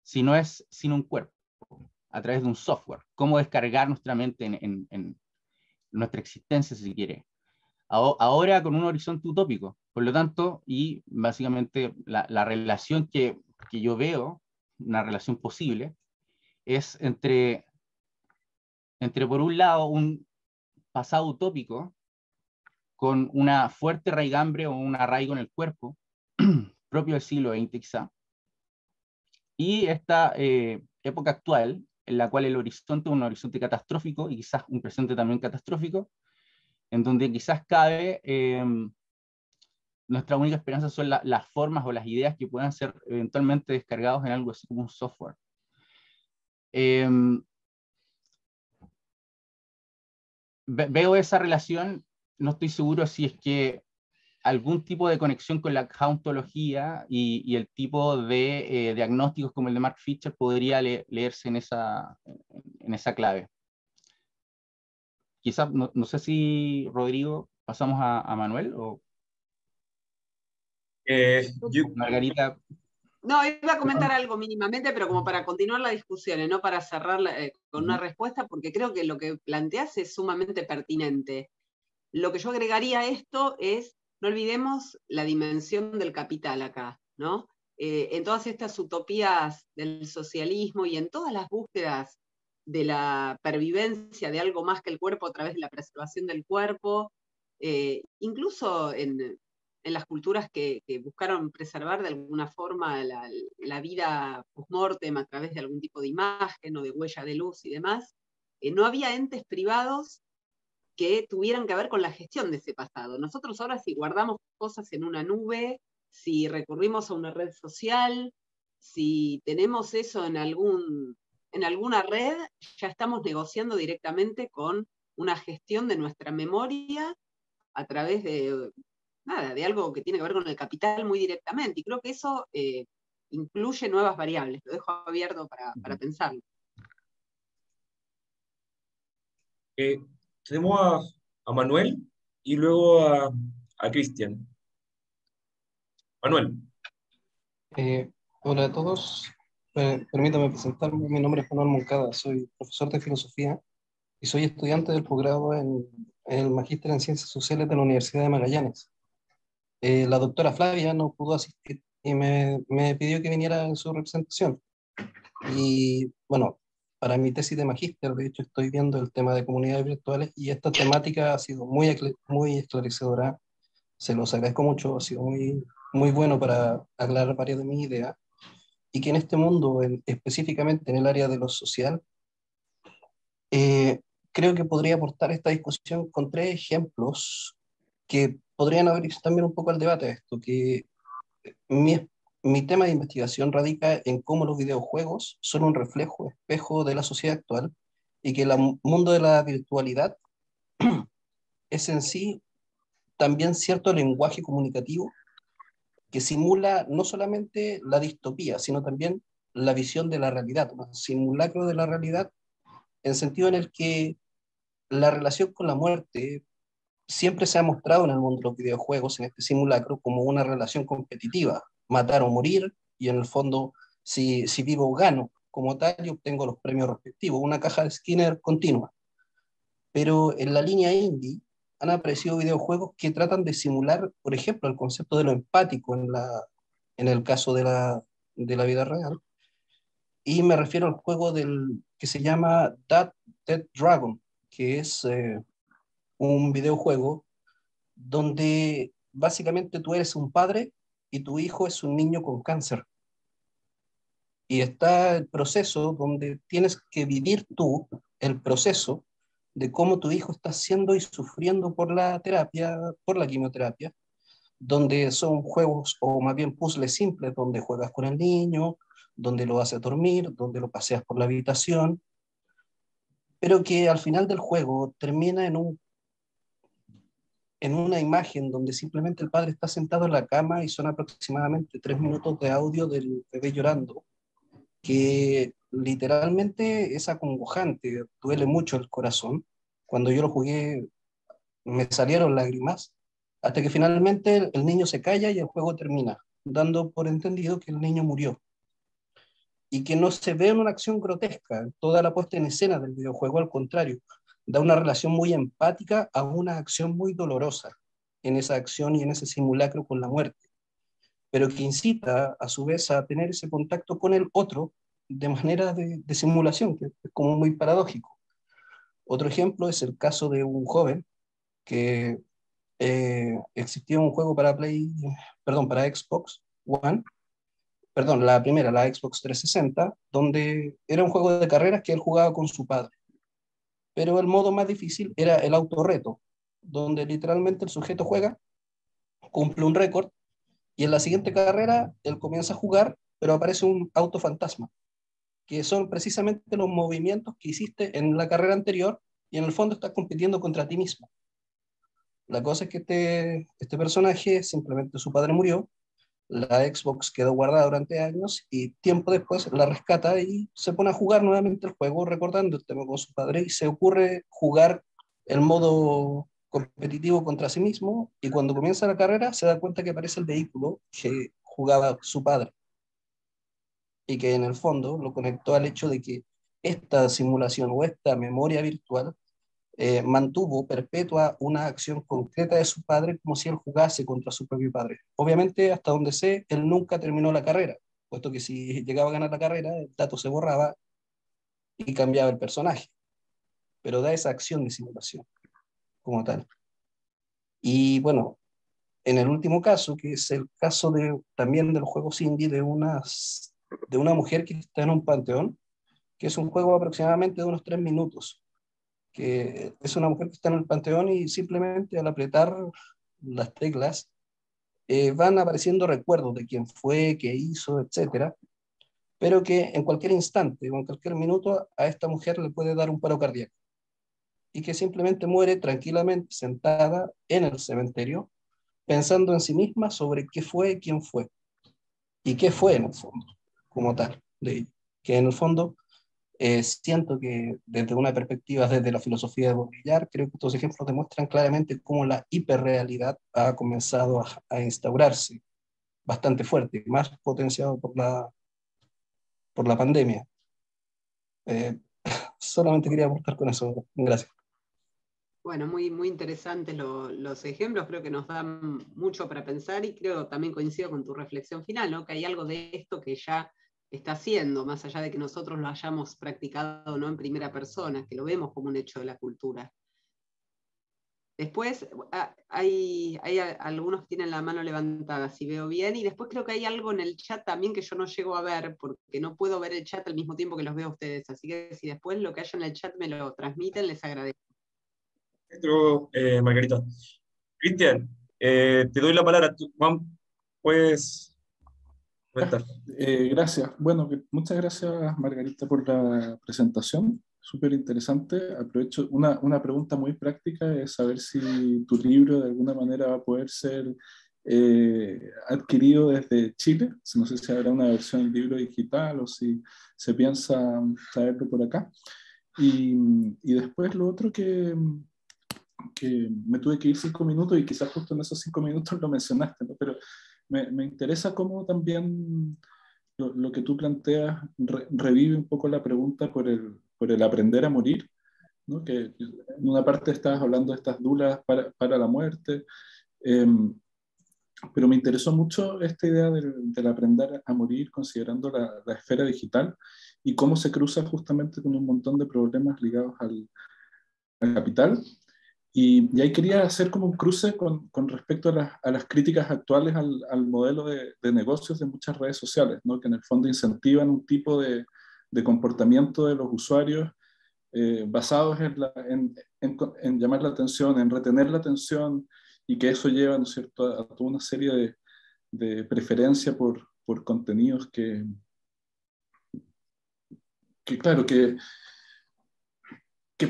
si no es sin un cuerpo, a través de un software? ¿Cómo descargar nuestra mente en nuestra existencia, si se quiere? Ahora con un horizonte utópico. Por lo tanto, y básicamente la relación que yo veo, una relación posible, es entre por un lado un pasado utópico con una fuerte raigambre o un arraigo en el cuerpo, propio del siglo XX quizá, y esta época actual, en la cual el horizonte es un horizonte catastrófico y quizás un presente también catastrófico, en donde quizás cabe nuestra única esperanza son las formas o las ideas que puedan ser eventualmente descargados en algo así como un software. Veo esa relación, no estoy seguro si es que algún tipo de conexión con la jauntología y el tipo de diagnósticos como el de Mark Fisher podría leerse en esa clave. Quizás, no sé si, Rodrigo, pasamos a Manuel o Margarita. No, iba a comentar algo mínimamente, pero como para continuar la discusión y no para cerrarla con una respuesta, porque creo que lo que planteas es sumamente pertinente. Lo que yo agregaría a esto es, no olvidemos la dimensión del capital acá, ¿no? En todas estas utopías del socialismo y en todas las búsquedas de la pervivencia de algo más que el cuerpo a través de la preservación del cuerpo, incluso en las culturas que buscaron preservar de alguna forma la vida post-mortem a través de algún tipo de imagen o de huella de luz y demás, no había entes privados que tuvieran que ver con la gestión de ese pasado. Nosotros ahora si guardamos cosas en una nube, si recurrimos a una red social, si tenemos eso en alguna red, ya estamos negociando directamente con una gestión de nuestra memoria a través de algo que tiene que ver con el capital muy directamente. Y creo que eso incluye nuevas variables. Lo dejo abierto para pensarlo. Tenemos a Manuel y luego a Cristian. Manuel. Hola a todos. Permítame presentarme. Mi nombre es Manuel Moncada. Soy profesor de filosofía y soy estudiante del posgrado en el Magíster en Ciencias Sociales de la Universidad de Magallanes. La doctora Flavia no pudo asistir y me pidió que viniera en su representación. Y bueno, para mi tesis de magíster, de hecho, estoy viendo el tema de comunidades virtuales y esta temática ha sido muy esclarecedora. Se los agradezco mucho, ha sido muy bueno para aclarar varias de mis ideas. Y que en este mundo, específicamente en el área de lo social, creo que podría aportar esta discusión con tres ejemplos que podrían abrir también un poco al debate de esto, que mi, mi tema de investigación radica en cómo los videojuegos son un reflejo, espejo de la sociedad actual y que el mundo de la virtualidad es en sí también cierto lenguaje comunicativo que simula no solamente la distopía, sino también la visión de la realidad, un simulacro de la realidad, en sentido en el que la relación con la muerte siempre se ha mostrado en el mundo de los videojuegos, en este simulacro, como una relación competitiva, matar o morir, y en el fondo, si vivo gano como tal y obtengo los premios respectivos, una caja de Skinner continua. Pero en la línea indie han aparecido videojuegos que tratan de simular, por ejemplo, el concepto de lo empático en el caso de la vida real, y me refiero al juego que se llama Dead Dragon, que es un videojuego donde básicamente tú eres un padre y tu hijo es un niño con cáncer. Y está el proceso donde tienes que vivir tú el proceso de cómo tu hijo está siendo y sufriendo por la terapia, por la quimioterapia, donde son juegos o más bien puzzles simples, donde juegas con el niño, donde lo haces dormir, donde lo paseas por la habitación, pero que al final del juego termina en una imagen donde simplemente el padre está sentado en la cama y son aproximadamente 3 minutos de audio del bebé llorando, que literalmente es acongojante, duele mucho el corazón. Cuando yo lo jugué me salieron lágrimas, hasta que finalmente el niño se calla y el juego termina, dando por entendido que el niño murió. Y que no se ve en una acción grotesca, toda la puesta en escena del videojuego, al contrario, da una relación muy empática a una acción muy dolorosa en esa acción y en ese simulacro con la muerte, pero que incita a su vez a tener ese contacto con el otro de manera de simulación, que es como muy paradójico. Otro ejemplo es el caso de un joven que existía un juego para Xbox One, la primera, la Xbox 360, donde era un juego de carreras que él jugaba con su padre. Pero el modo más difícil era el autorreto, donde literalmente el sujeto juega, cumple un récord, y en la siguiente carrera él comienza a jugar, pero aparece un auto fantasma, que son precisamente los movimientos que hiciste en la carrera anterior, y en el fondo estás compitiendo contra ti mismo. La cosa es que este personaje, simplemente su padre murió, la Xbox quedó guardada durante años y tiempo después la rescata y se pone a jugar nuevamente el juego recordando el tema con su padre y se ocurre jugar el modo competitivo contra sí mismo y cuando comienza la carrera se da cuenta que aparece el vehículo que jugaba su padre y que en el fondo lo conectó al hecho de que esta simulación o esta memoria virtual mantuvo perpetua una acción concreta de su padre como si él jugase contra su propio padre. Obviamente, hasta donde sé, él nunca terminó la carrera, puesto que si llegaba a ganar la carrera, el dato se borraba y cambiaba el personaje, pero da esa acción de simulación como tal. Y bueno, en el último caso, que es el caso también del juego indie de una mujer que está en un panteón, que es un juego aproximadamente de unos 3 minutos, que es una mujer que está en el panteón y simplemente al apretar las teclas van apareciendo recuerdos de quién fue, qué hizo, etcétera, pero que en cualquier instante o en cualquier minuto a esta mujer le puede dar un paro cardíaco y que simplemente muere tranquilamente sentada en el cementerio pensando en sí misma sobre qué fue, quién fue y qué fue en el fondo, como tal, de ella. Que en el fondo siento que desde una perspectiva, desde la filosofía de Baudrillard, creo que estos ejemplos demuestran claramente cómo la hiperrealidad ha comenzado a instaurarse bastante fuerte, más potenciado por la pandemia. Eh, Solamente quería aportar con eso. Gracias. Bueno, muy, muy interesantes los ejemplos, creo que nos dan mucho para pensar y creo también coincido con tu reflexión final, ¿no? Que hay algo de esto que ya está haciendo, más allá de que nosotros lo hayamos practicado no en primera persona, que lo vemos como un hecho de la cultura. Después hay algunos que tienen la mano levantada, si veo bien, y después creo que hay algo en el chat también que yo no llego a ver, porque no puedo ver el chat al mismo tiempo que los veo a ustedes, así que si después lo que haya en el chat me lo transmiten, les agradezco. Margarita. Cristian, te doy la palabra. Tú, Juan, puedes comentar. Gracias. Bueno, muchas gracias Margarita por la presentación, súper interesante. Aprovecho una pregunta muy práctica, es saber si tu libro de alguna manera va a poder ser adquirido desde Chile. No sé si habrá una versión en libro digital o si se piensa traerlo por acá. Y después lo otro que me tuve que ir 5 minutos y quizás justo en esos 5 minutos lo mencionaste, ¿no? Pero me interesa cómo también lo que tú planteas revive un poco la pregunta por el aprender a morir, ¿no? Que en una parte estabas hablando de estas dulas para la muerte, eh, pero me interesó mucho esta idea del aprender a morir considerando la esfera digital y cómo se cruza justamente con un montón de problemas ligados al capital. Y ahí quería hacer como un cruce con respecto a las críticas actuales al modelo de negocios de muchas redes sociales, ¿no? Que en el fondo incentivan un tipo de comportamiento de los usuarios basados en llamar la atención, en retener la atención, y que eso lleva, ¿no es cierto?, a toda una serie de preferencia por contenidos claro, que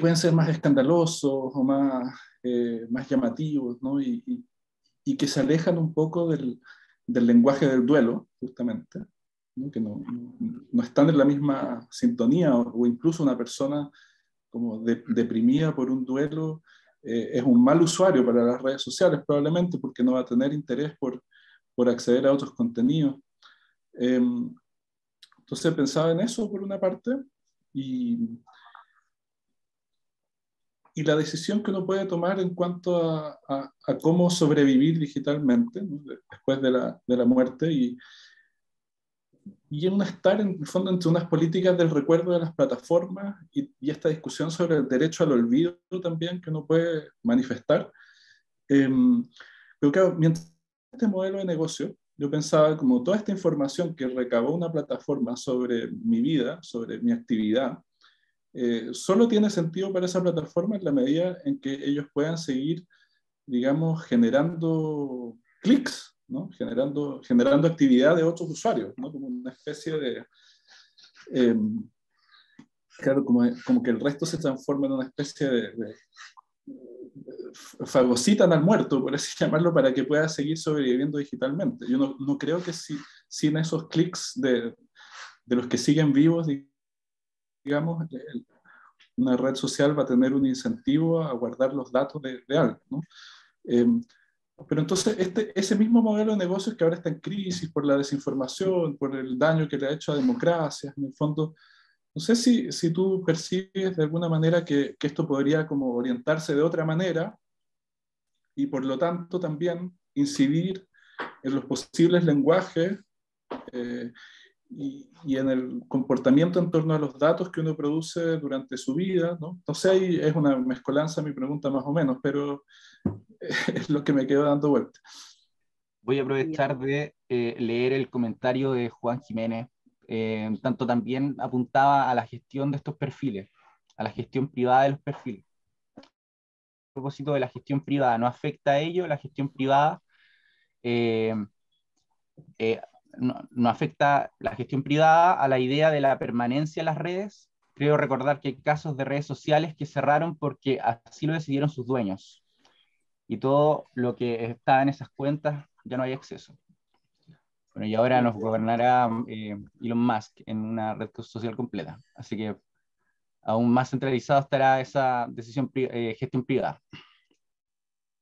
pueden ser más escandalosos o más llamativos, ¿no? Y que se alejan un poco del lenguaje del duelo, justamente, ¿no? Que no están en la misma sintonía, o incluso una persona como deprimida por un duelo es un mal usuario para las redes sociales, probablemente porque no va a tener interés por acceder a otros contenidos. Entonces pensaba en eso por una parte, y la decisión que uno puede tomar en cuanto a cómo sobrevivir digitalmente, ¿no? Después de la muerte, y en estar en el fondo entre unas políticas del recuerdo de las plataformas y esta discusión sobre el derecho al olvido también que uno puede manifestar. Pero claro, mientras este modelo de negocio, yo pensaba como toda esta información que recabó una plataforma sobre mi vida, sobre mi actividad, solo tiene sentido para esa plataforma en la medida en que ellos puedan seguir, digamos, generando clics, ¿no? Generando actividad de otros usuarios, ¿no? Como una especie de... claro, como que el resto se transforma en una especie fagocitan al muerto, por así llamarlo, para que pueda seguir sobreviviendo digitalmente. Yo no creo que sin esos clics de los que siguen vivos, digamos, una red social va a tener un incentivo a guardar los datos de algo, ¿no? Pero entonces ese mismo modelo de negocios que ahora está en crisis por la desinformación, por el daño que le ha hecho a democracias, en el fondo, no sé si tú percibes de alguna manera que esto podría como orientarse de otra manera y por lo tanto también incidir en los posibles lenguajes y en el comportamiento en torno a los datos que uno produce durante su vida, ¿no? Entonces ahí es una mezcolanza mi pregunta más o menos, pero es lo que me quedo dando vuelta. Voy a aprovechar de leer el comentario de Juan Jiménez. Tanto también apuntaba a la gestión de estos perfiles, a la gestión privada de los perfiles. A propósito de la gestión privada, ¿no afecta a ello? La gestión privada no afecta la gestión privada a la idea de la permanencia en las redes. Creo recordar que hay casos de redes sociales que cerraron porque así lo decidieron sus dueños. Y todo lo que está en esas cuentas ya no hay acceso. Bueno, y ahora nos gobernará Elon Musk en una red social completa. Así que aún más centralizado estará esa gestión privada.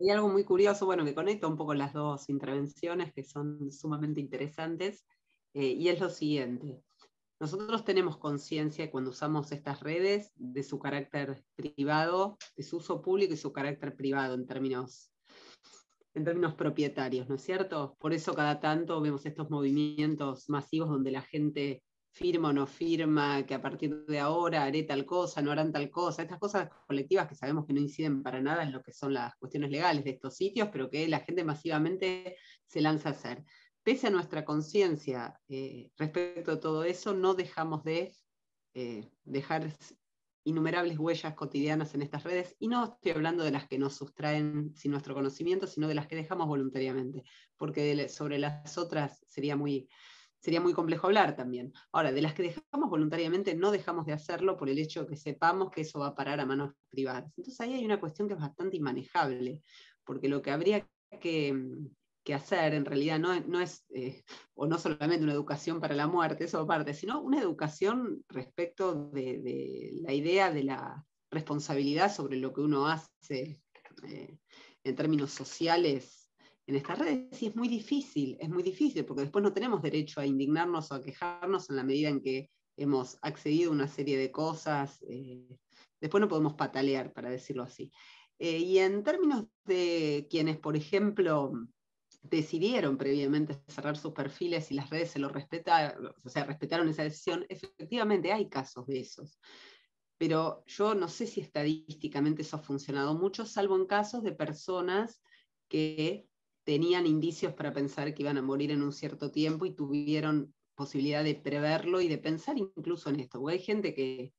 Hay algo muy curioso, bueno, que conecta un poco las dos intervenciones que son sumamente interesantes, y es lo siguiente. Nosotros tenemos conciencia cuando usamos estas redes de su carácter privado, de su uso público y su carácter privado en términos propietarios, ¿no es cierto? Por eso cada tanto vemos estos movimientos masivos donde la gente firma o no firma, que a partir de ahora haré tal cosa, no harán tal cosa, estas cosas colectivas que sabemos que no inciden para nada en lo que son las cuestiones legales de estos sitios, pero que la gente masivamente se lanza a hacer. Pese a nuestra conciencia respecto a todo eso, no dejamos de dejar innumerables huellas cotidianas en estas redes, y no estoy hablando de las que nos sustraen sin nuestro conocimiento, sino de las que dejamos voluntariamente, porque sobre las otras sería muy complejo hablar también. Ahora, de las que dejamos voluntariamente, no dejamos de hacerlo por el hecho de que sepamos que eso va a parar a manos privadas. Entonces ahí hay una cuestión que es bastante inmanejable, porque lo que habría que hacer en realidad no es, o no solamente una educación para la muerte, eso aparte, sino una educación respecto de la idea de la responsabilidad sobre lo que uno hace en términos sociales en estas redes. Y es muy difícil, porque después no tenemos derecho a indignarnos o a quejarnos en la medida en que hemos accedido a una serie de cosas. Después no podemos patalear, para decirlo así. Y en términos de quienes, por ejemplo, decidieron previamente cerrar sus perfiles y las redes se lo respetaron, o sea, respetaron esa decisión, efectivamente hay casos de esos. Pero yo no sé si estadísticamente eso ha funcionado mucho, salvo en casos de personas que tenían indicios para pensar que iban a morir en un cierto tiempo y tuvieron posibilidad de preverlo y de pensar incluso en esto. Porque hay gente que,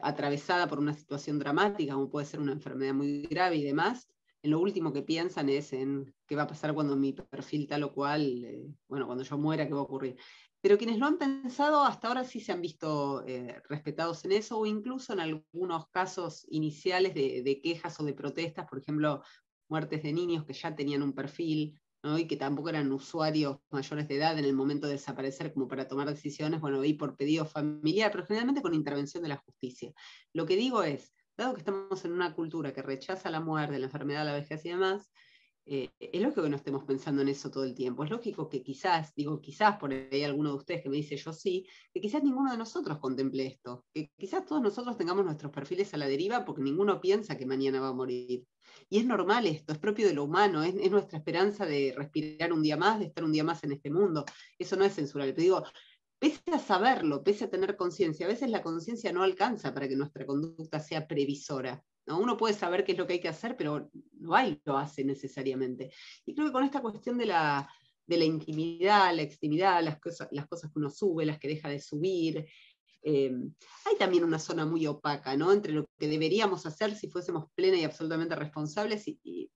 atravesada por una situación dramática, como puede ser una enfermedad muy grave y demás, en lo último que piensan es en qué va a pasar cuando mi perfil tal o cual, bueno, cuando yo muera, qué va a ocurrir. Pero quienes lo han pensado hasta ahora sí se han visto respetados en eso, o incluso en algunos casos iniciales de quejas o de protestas, por ejemplo, muertes de niños que ya tenían un perfil, ¿no? Y que tampoco eran usuarios mayores de edad en el momento de desaparecer como para tomar decisiones, bueno, y por pedido familiar, pero generalmente con intervención de la justicia. Lo que digo es, dado que estamos en una cultura que rechaza la muerte, la enfermedad, la vejez y demás, es lógico que no estemos pensando en eso todo el tiempo. Es lógico que quizás por ahí alguno de ustedes que me dice yo sí, que quizás ninguno de nosotros contemple esto, que quizás todos nosotros tengamos nuestros perfiles a la deriva porque ninguno piensa que mañana va a morir. Y es normal esto, es propio de lo humano, es nuestra esperanza de respirar un día más, de estar un día más en este mundo. Eso no es censurable. Pero digo, pese a saberlo, pese a tener conciencia, a veces la conciencia no alcanza para que nuestra conducta sea previsora, ¿no? Uno puede saber qué es lo que hay que hacer, pero no lo hace necesariamente. Y creo que con esta cuestión de la intimidad, la extimidad, las cosas que uno sube, las que deja de subir, hay también una zona muy opaca, ¿no? Entre lo que deberíamos hacer si fuésemos plena y absolutamente responsables y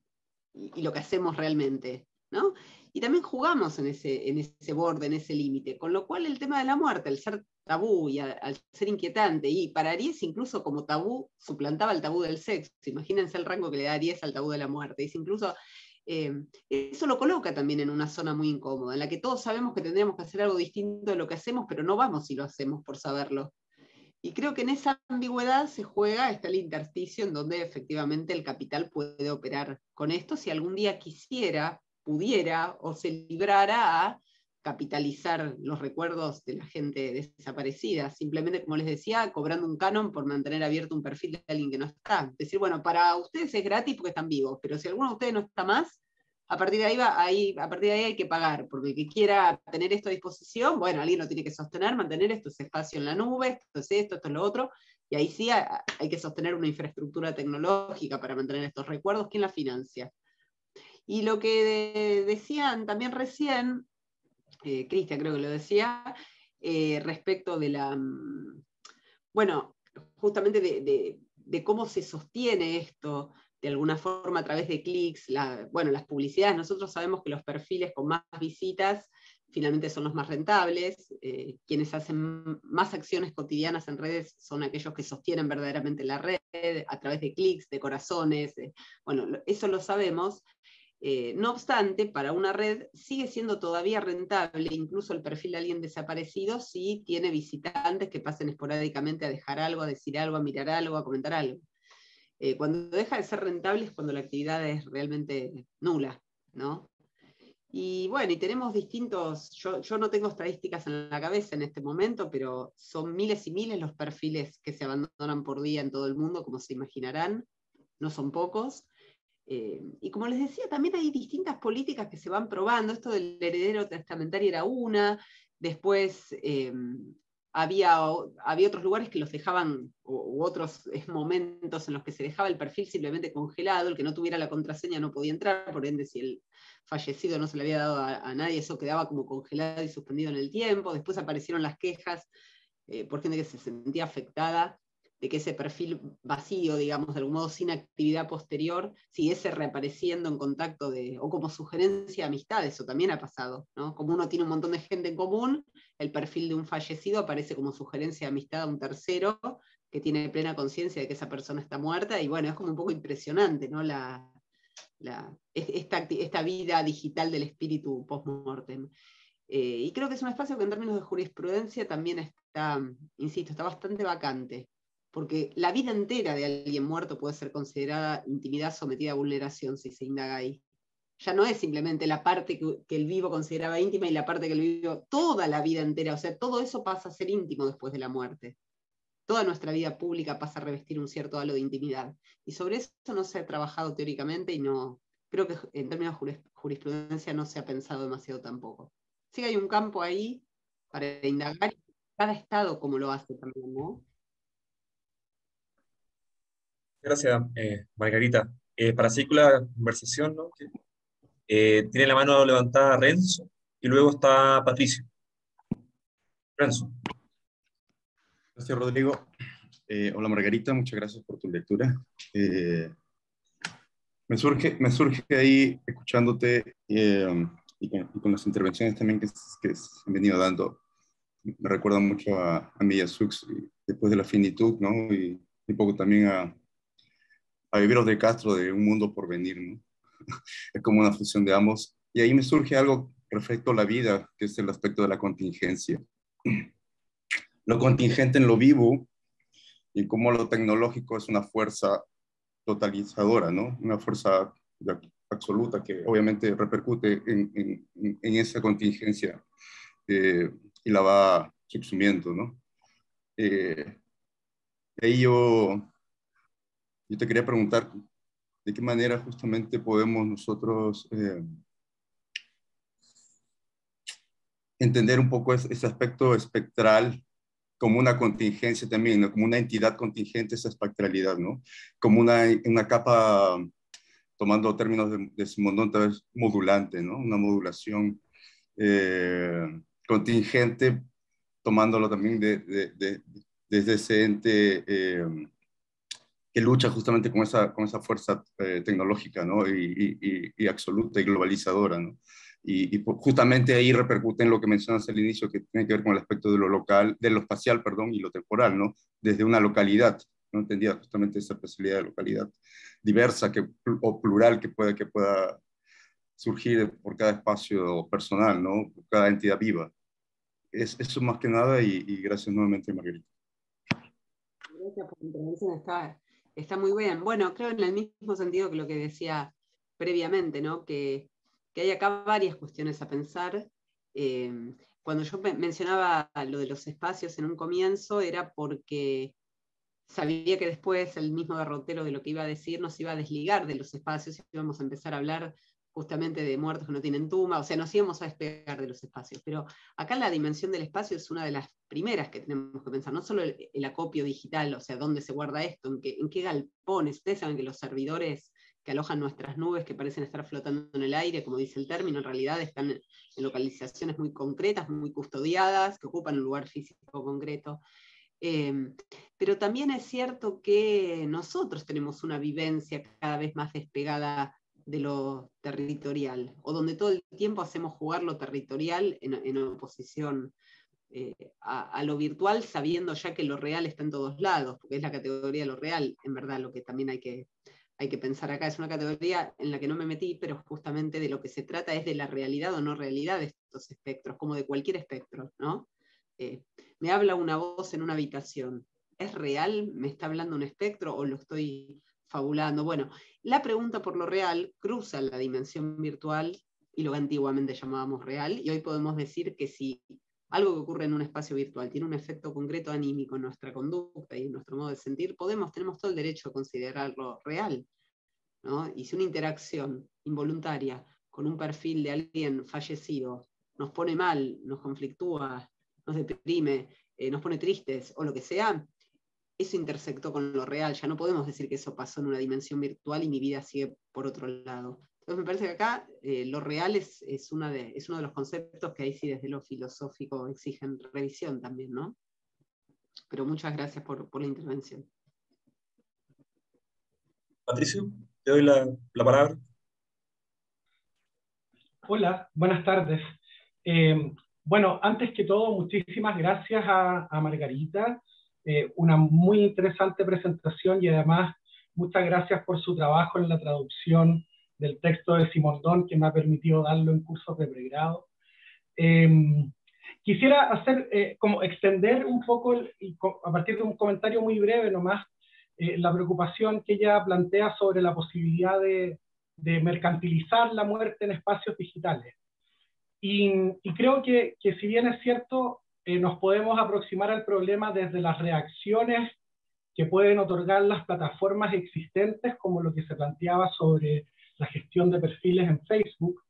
lo que hacemos realmente, ¿no? Y también jugamos en ese borde, en ese límite, con lo cual el tema de la muerte, el ser tabú y al ser inquietante, y para Aries incluso como tabú suplantaba el tabú del sexo. Imagínense el rango que le da Aries al tabú de la muerte. Dice incluso, eso lo coloca también en una zona muy incómoda, en la que todos sabemos que tendríamos que hacer algo distinto de lo que hacemos, pero no vamos si lo hacemos por saberlo. Y creo que en esa ambigüedad se juega, está el intersticio en donde efectivamente el capital puede operar con esto si algún día quisiera, pudiera o se librara a capitalizar los recuerdos de la gente desaparecida, simplemente, como les decía, cobrando un canon por mantener abierto un perfil de alguien que no está. Decir, bueno, para ustedes es gratis porque están vivos, pero si alguno de ustedes no está más, a partir de a partir de ahí hay que pagar, porque el que quiera tener esto a disposición, bueno, alguien lo tiene que sostener, mantener esto, ese espacio en la nube, esto es lo otro, y ahí sí hay que sostener una infraestructura tecnológica para mantener estos recuerdos. ¿Quién la financia? Y lo que decían también recién, Cristian creo que lo decía, respecto de la, bueno, justamente de cómo se sostiene esto, de alguna forma a través de clics, bueno, las publicidades. Nosotros sabemos que los perfiles con más visitas finalmente son los más rentables. Quienes hacen más acciones cotidianas en redes son aquellos que sostienen verdaderamente la red a través de clics, de corazones. Bueno, eso lo sabemos. No obstante, para una red sigue siendo todavía rentable, incluso el perfil de alguien desaparecido, si tiene visitantes que pasen esporádicamente a dejar algo, a decir algo, a mirar algo, a comentar algo. Cuando deja de ser rentable es cuando la actividad es realmente nula, ¿no? Y bueno, y tenemos distintos, yo no tengo estadísticas en la cabeza en este momento, pero son miles y miles los perfiles que se abandonan por día en todo el mundo, como se imaginarán, no son pocos. Y como les decía, también hay distintas políticas que se van probando. Esto del heredero testamentario era una, después había otros lugares que los dejaban, u otros momentos en los que se dejaba el perfil simplemente congelado, el que no tuviera la contraseña no podía entrar, por ende si el fallecido no se le había dado a nadie, eso quedaba como congelado y suspendido en el tiempo. Después aparecieron las quejas por gente que se sentía afectada de que ese perfil vacío, digamos, de algún modo sin actividad posterior, siguiese reapareciendo en contacto o como sugerencia de amistad. Eso también ha pasado, ¿no? Como uno tiene un montón de gente en común, el perfil de un fallecido aparece como sugerencia de amistad a un tercero que tiene plena conciencia de que esa persona está muerta, y bueno, es como un poco impresionante, ¿no? Esta vida digital del espíritu post-mortem. Y creo que es un espacio que en términos de jurisprudencia también está, insisto, está bastante vacante, porque la vida entera de alguien muerto puede ser considerada intimidad sometida a vulneración si se indaga ahí. Ya no es simplemente la parte que el vivo consideraba íntima y la parte que el vivo, toda la vida entera, o sea, todo eso pasa a ser íntimo después de la muerte. Toda nuestra vida pública pasa a revestir un cierto halo de intimidad. Y sobre eso no se ha trabajado teóricamente y no, creo que en términos de jurisprudencia no se ha pensado demasiado tampoco. Sí que hay un campo ahí para indagar, cada estado como lo hace también, ¿no? Gracias, Margarita. Para seguir con la conversación, ¿no? Tiene la mano levantada Renzo y luego está Patricio. Renzo. Gracias, Rodrigo. Hola, Margarita, muchas gracias por tu lectura. Me surge ahí, escuchándote y con las intervenciones también que se han venido dando, me recuerda mucho a Emilia Sux, después de la finitud, ¿no? Y un poco también a Viveros de Castro, de Un Mundo por Venir, ¿no? Es como una fusión de ambos. Y ahí me surge algo respecto a la vida, que es el aspecto de la contingencia. Lo contingente en lo vivo y cómo lo tecnológico es una fuerza totalizadora, ¿no? Una fuerza absoluta que obviamente repercute en esa contingencia y la va subsumiendo, ¿no? Ahí yo te quería preguntar de qué manera justamente podemos nosotros entender un poco ese aspecto espectral como una contingencia también, ¿no? Como una entidad contingente, esa espectralidad, ¿no? Como una capa, tomando términos de Simondon, tal vez modulante, ¿no? Una modulación contingente, tomándolo también desde ese ente que lucha justamente con esa fuerza tecnológica, ¿no? Y absoluta y globalizadora, ¿no? Justamente ahí repercute en lo que mencionas al inicio, que tiene que ver con el aspecto de lo local, de lo espacial, perdón, y lo temporal, ¿no? Desde una localidad, no entendía justamente esa posibilidad de localidad diversa o plural que pueda surgir por cada espacio personal, ¿no? Por cada entidad viva. Eso más que nada, y gracias nuevamente, Margarita. Gracias por la intervención, está muy bien. Bueno, creo en el mismo sentido que lo que decía previamente, ¿no? Que hay acá varias cuestiones a pensar. Cuando yo mencionaba lo de los espacios en un comienzo, era porque sabía que después el mismo derrotero de lo que iba a decir nos iba a desligar de los espacios y íbamos a empezar a hablar justamente de muertos que no tienen tumba, o sea, nos íbamos a despegar de los espacios. Pero acá la dimensión del espacio es una de las primeras que tenemos que pensar, no solo el acopio digital, o sea, dónde se guarda esto, en qué galpones. Ustedes saben que los servidores que alojan nuestras nubes, que parecen estar flotando en el aire, como dice el término, en realidad están en localizaciones muy concretas, muy custodiadas, que ocupan un lugar físico concreto. Pero también es cierto que nosotros tenemos una vivencia cada vez más despegada de lo territorial, o donde todo el tiempo hacemos jugar lo territorial en oposición a lo virtual, sabiendo ya que lo real está en todos lados, porque es la categoría de lo real, en verdad, lo que también hay que pensar acá. Es una categoría en la que no me metí, pero justamente de lo que se trata es de la realidad o no realidad de estos espectros, como de cualquier espectro, ¿no? Me habla una voz en una habitación. ¿Es real? ¿Me está hablando un espectro o lo estoy fabulando? Bueno, la pregunta por lo real cruza la dimensión virtual y lo que antiguamente llamábamos real, y hoy podemos decir que si algo que ocurre en un espacio virtual tiene un efecto concreto anímico en nuestra conducta y en nuestro modo de sentir, tenemos todo el derecho a considerarlo real, ¿no? Y si una interacción involuntaria con un perfil de alguien fallecido nos pone mal, nos conflictúa, nos deprime, nos pone tristes o lo que sea, eso intersectó con lo real. Ya no podemos decir que eso pasó en una dimensión virtual y mi vida sigue por otro lado. Entonces me parece que acá lo real es uno de los conceptos que ahí sí desde lo filosófico exigen revisión también, ¿no? Pero muchas gracias por la intervención. Patricio, te doy la palabra. Hola, buenas tardes. Bueno, antes que todo, muchísimas gracias a Margarita. Una muy interesante presentación y además muchas gracias por su trabajo en la traducción del texto de Simondon, que me ha permitido darlo en cursos de pregrado. Quisiera como extender un poco, a partir de un comentario muy breve nomás, la preocupación que ella plantea sobre la posibilidad de mercantilizar la muerte en espacios digitales. Y creo que si bien es cierto, nos podemos aproximar al problema desde las reacciones que pueden otorgar las plataformas existentes, como lo que se planteaba sobre la gestión de perfiles en Facebook,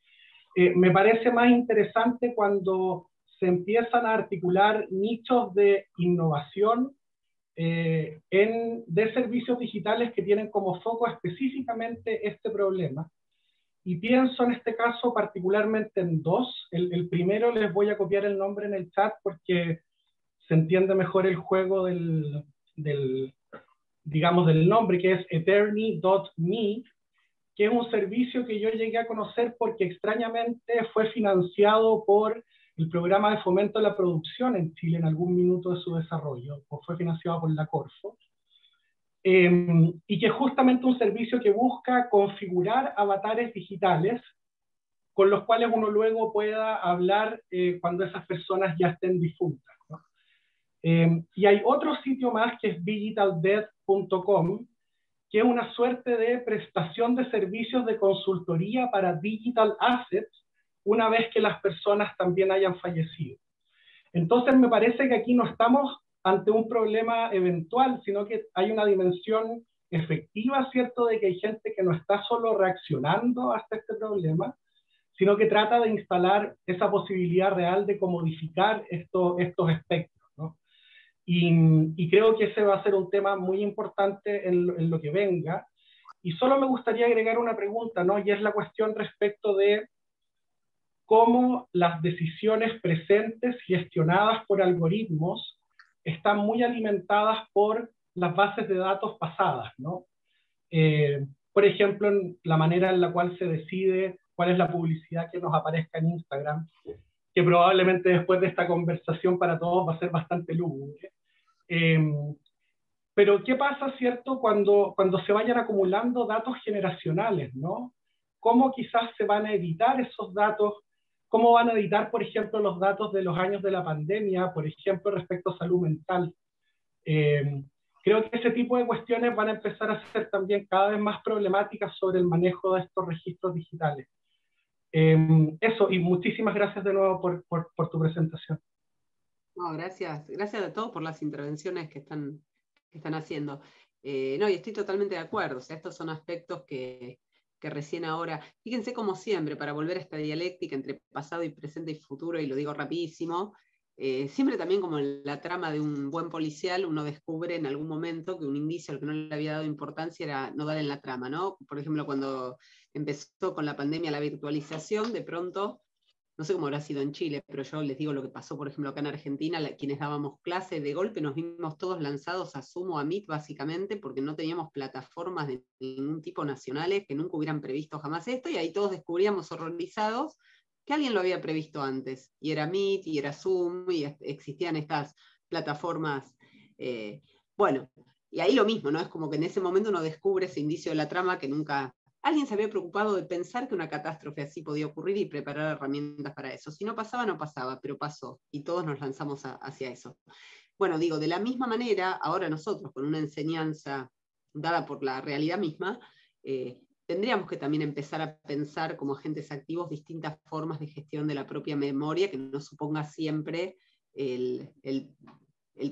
me parece más interesante cuando se empiezan a articular nichos de innovación de servicios digitales que tienen como foco específicamente este problema. Y pienso en este caso particularmente en dos. El primero, les voy a copiar el nombre en el chat porque se entiende mejor el juego digamos, del nombre, que es Eternity.me, que es un servicio que yo llegué a conocer porque extrañamente fue financiado por el Programa de Fomento de la Producción en Chile en algún minuto de su desarrollo, o fue financiado por la Corfo. Y que es justamente un servicio que busca configurar avatares digitales con los cuales uno luego pueda hablar cuando esas personas ya estén difuntas, ¿no? Y hay otro sitio más que es digitaldeath.com, que es una suerte de prestación de servicios de consultoría para digital assets una vez que las personas también hayan fallecido. Entonces me parece que aquí no estamos ante un problema eventual, sino que hay una dimensión efectiva, ¿cierto?, de que hay gente que no está solo reaccionando hasta este problema, sino que trata de instalar esa posibilidad real de comodificar estos espectros, ¿no? Y creo que ese va a ser un tema muy importante en lo que venga. Y solo me gustaría agregar una pregunta, ¿no? Y es la cuestión respecto de cómo las decisiones presentes gestionadas por algoritmos están muy alimentadas por las bases de datos pasadas, ¿no? Por ejemplo, en la manera en la cual se decide cuál es la publicidad que nos aparezca en Instagram, que probablemente después de esta conversación para todos va a ser bastante lúgubre. Pero ¿qué pasa, cierto, cuando se vayan acumulando datos generacionales, ¿no? ¿Cómo quizás se van a editar esos datos? ¿Cómo van a editar, por ejemplo, los datos de los años de la pandemia, por ejemplo, respecto a salud mental? Creo que ese tipo de cuestiones van a empezar a ser también cada vez más problemáticas sobre el manejo de estos registros digitales. Eso, y muchísimas gracias de nuevo por tu presentación. No, gracias a todos por las intervenciones que están haciendo. No, y estoy totalmente de acuerdo, o sea, estos son aspectos que recién ahora, fíjense como siempre, para volver a esta dialéctica entre pasado y presente y futuro, y lo digo rapidísimo, siempre también como en la trama de un buen policial, uno descubre en algún momento que un indicio al que no le había dado importancia era no dar en la trama, ¿no? Por ejemplo, cuando empezó con la pandemia la virtualización, de pronto, no sé cómo habrá sido en Chile, pero yo les digo lo que pasó, por ejemplo, acá en Argentina, quienes dábamos clases, de golpe nos vimos todos lanzados a Zoom o a Meet, básicamente, porque no teníamos plataformas de ningún tipo nacionales que nunca hubieran previsto jamás esto, y ahí todos descubríamos horrorizados que alguien lo había previsto antes, y era Meet, y era Zoom, y existían estas plataformas, bueno, y ahí lo mismo, ¿no? Es como que en ese momento uno descubre ese indicio de la trama que nunca... Alguien se había preocupado de pensar que una catástrofe así podía ocurrir y preparar herramientas para eso. Si no pasaba, no pasaba, pero pasó, y todos nos lanzamos hacia eso. Bueno, digo, de la misma manera, ahora nosotros, con una enseñanza dada por la realidad misma, tendríamos que también empezar a pensar como agentes activos distintas formas de gestión de la propia memoria, que no suponga siempre el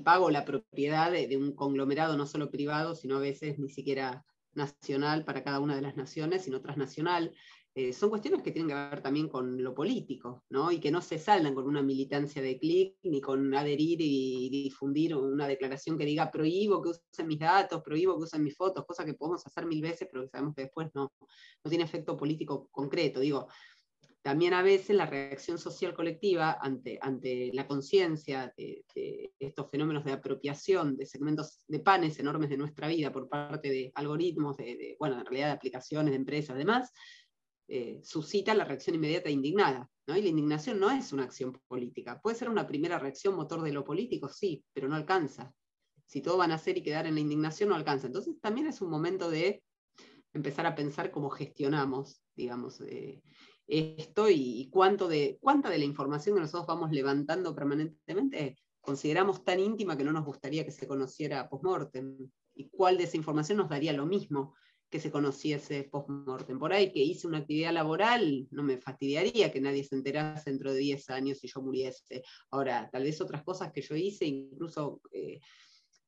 pago o la propiedad de un conglomerado no solo privado, sino a veces ni siquiera nacional para cada una de las naciones, sino transnacional. Son cuestiones que tienen que ver también con lo político, ¿no? Y que no se saldan con una militancia de clic, ni con adherir y difundir una declaración que diga prohíbo que usen mis datos, prohíbo que usen mis fotos, cosa que podemos hacer 1000 veces, pero que sabemos que después no tiene efecto político concreto. Digo, también a veces la reacción social colectiva ante la conciencia de estos fenómenos de apropiación de segmentos de panes enormes de nuestra vida por parte de algoritmos, bueno, en realidad de aplicaciones, de empresas, demás, suscita la reacción inmediata e indignada, ¿no? Y la indignación no es una acción política. Puede ser una primera reacción motor de lo político, sí, pero no alcanza. Si todo van a hacer y quedar en la indignación, no alcanza. Entonces también es un momento de empezar a pensar cómo gestionamos, digamos, esto y cuánta de la información que nosotros vamos levantando permanentemente consideramos tan íntima que no nos gustaría que se conociera post-mortem, y cuál de esa información nos daría lo mismo que se conociese post-mortem. Por ahí que hice una actividad laboral, no me fastidiaría que nadie se enterase dentro de 10 años si yo muriese. Ahora, tal vez otras cosas que yo hice, incluso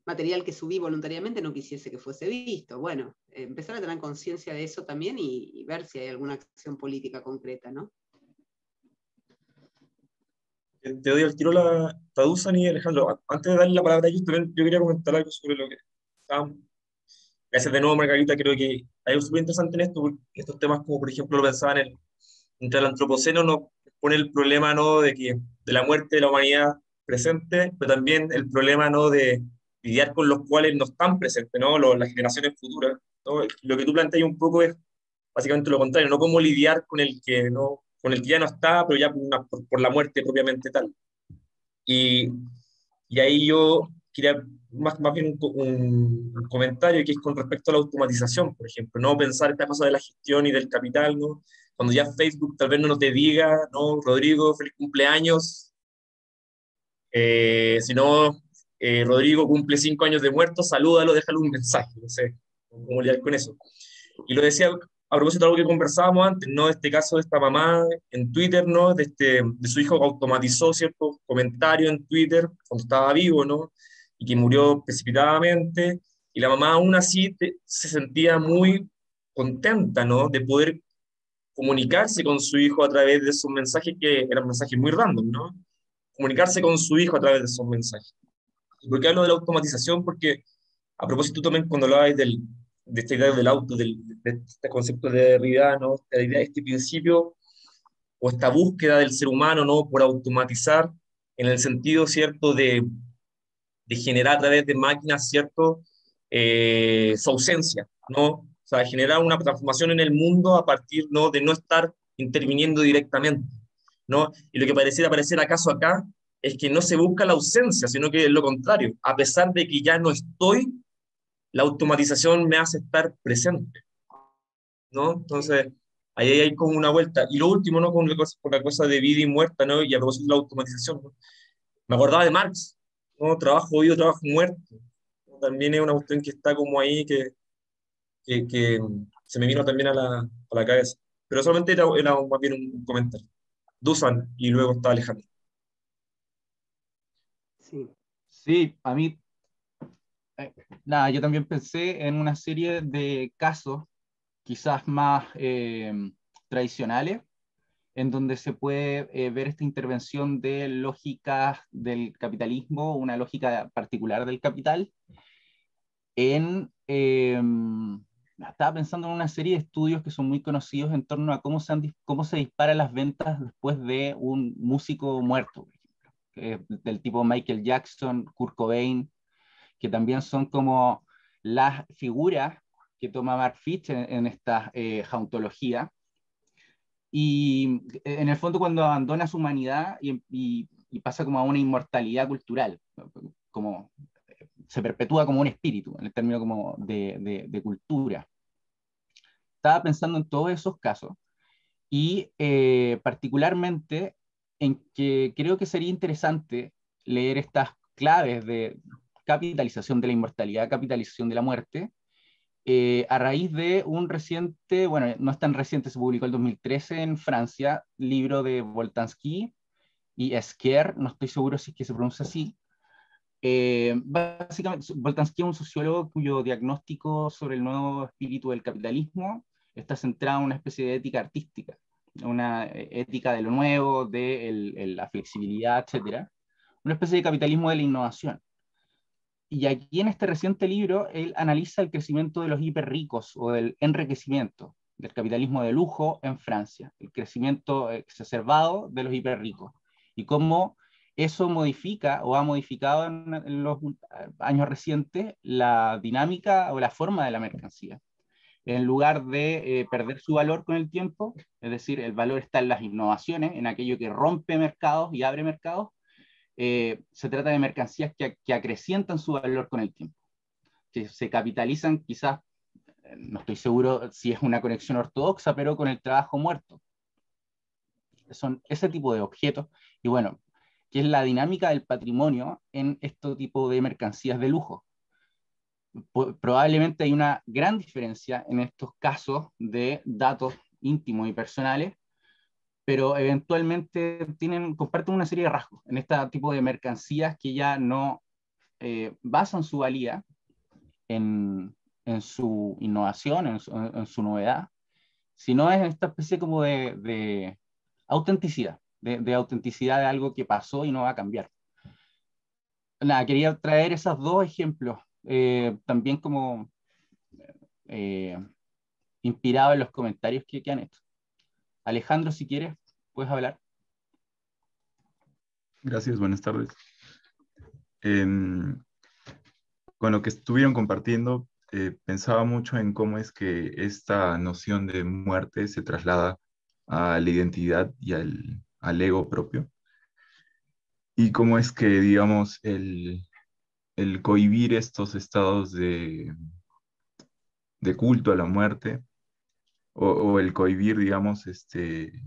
material que subí voluntariamente, no quisiese que fuese visto. Bueno, empezar a tener conciencia de eso también y ver si hay alguna acción política concreta, ¿no? Te doy al tiro la Dusan y Alejandro. Antes de darle la palabra a ellos, también yo quería comentar algo sobre lo que estaban. Gracias de nuevo, Margarita. Creo que hay algo súper interesante en esto, porque estos temas, como por ejemplo lo pensaban entre el antropoceno, nos pone el problema, ¿no?, de la muerte de la humanidad presente, pero también el problema, ¿no?, de lidiar con los cuales no están presentes, ¿no?, las generaciones futuras, ¿no? Lo que tú planteas un poco es básicamente lo contrario, no cómo lidiar con el que, ¿no?, con el que ya no está, pero ya por la muerte propiamente tal. Y ahí yo quería más bien un comentario que es con respecto a la automatización, por ejemplo, no pensar esta cosa de la gestión y del capital, ¿no? Cuando ya Facebook tal vez no te diga, no, Rodrigo, feliz cumpleaños, sino, Rodrigo cumple 5 años de muerto, salúdalo, déjale un mensaje, no sé cómo lidiar con eso. Y lo decía a propósito de algo que conversábamos antes, ¿no? Este caso de esta mamá en Twitter, ¿no? De su hijo que automatizó ciertos comentarios en Twitter cuando estaba vivo, ¿no? Y que murió precipitadamente, y la mamá aún así se sentía muy contenta, ¿no?, de poder comunicarse con su hijo a través de esos mensajes que eran mensajes muy random, ¿no? Comunicarse con su hijo a través de esos mensajes. ¿Y por qué hablo de la automatización? Porque a propósito también cuando hablabais de esta idea del auto, de este concepto de Derrida, ¿no?, esta idea, este principio o esta búsqueda del ser humano, ¿no?, por automatizar en el sentido, ¿cierto?, de generar a través de máquinas, ¿cierto?, su ausencia, ¿no? O sea, generar una transformación en el mundo a partir, ¿no?, de no estar interviniendo directamente, ¿no? Y lo que pareciera parecer acaso acá es que no se busca la ausencia, sino que es lo contrario. A pesar de que ya no estoy, la automatización me hace estar presente, ¿no? Entonces, ahí hay como una vuelta. Y lo último, ¿no? Con la cosa de vida y muerte, ¿no? Y a propósito de la automatización, ¿no? Me acordaba de Marx, ¿no? Trabajo vivo, trabajo muerto. También es una cuestión que está como ahí, que se me vino también a la cabeza. Pero solamente era más bien un comentario. Dusan y luego está Alejandro. Sí. Sí, a mí, nada, yo también pensé en una serie de casos quizás más tradicionales, en donde se puede ver esta intervención de lógicas del capitalismo, una lógica particular del capital, en... estaba pensando en una serie de estudios que son muy conocidos en torno a cómo se disparan las ventas después de un músico muerto, del tipo Michael Jackson, Kurt Cobain, que también son como las figuras que toma Mark Fitch en esta jauntología. Y en el fondo cuando abandona su humanidad y pasa como a una inmortalidad cultural, como se perpetúa como un espíritu, en el término como de cultura. Estaba pensando en todos esos casos y particularmente en que creo que sería interesante leer estas claves de capitalización de la inmortalidad, capitalización de la muerte, a raíz de un reciente, bueno, no es tan reciente, se publicó el 2013 en Francia, libro de Boltanski y Esquer, no estoy seguro si es que se pronuncia así. Básicamente, Boltanski es un sociólogo cuyo diagnóstico sobre el nuevo espíritu del capitalismo está centrado en una especie de ética artística, una ética de lo nuevo, de la flexibilidad, etcétera, una especie de capitalismo de la innovación. Y aquí en este reciente libro, él analiza el crecimiento de los hiperricos o del enriquecimiento, del capitalismo de lujo en Francia, el crecimiento exacerbado de los hiperricos, y cómo eso modifica o ha modificado en los años recientes la dinámica o la forma de la mercancía. En lugar de perder su valor con el tiempo, es decir, el valor está en las innovaciones, en aquello que rompe mercados y abre mercados, se trata de mercancías que acrecientan su valor con el tiempo, que se capitalizan quizás, no estoy seguro si es una conexión ortodoxa, pero con el trabajo muerto. Son ese tipo de objetos, y bueno, que es la dinámica del patrimonio en este tipo de mercancías de lujo. Probablemente hay una gran diferencia en estos casos de datos íntimos y personales, pero eventualmente comparten una serie de rasgos en este tipo de mercancías que ya no basan su valía en su innovación, en su novedad, sino es esta especie como de autenticidad, de autenticidad de algo que pasó y no va a cambiar. Nada, quería traer esos dos ejemplos, también como eh, inspirado en los comentarios que han hecho. Alejandro, si quieres, puedes hablar. Gracias, buenas tardes. Con lo que estuvieron compartiendo, pensaba mucho en cómo es que esta noción de muerte se traslada a la identidad y al ego propio, y cómo es que, digamos, el cohibir estos estados de culto a la muerte, o el cohibir, digamos, el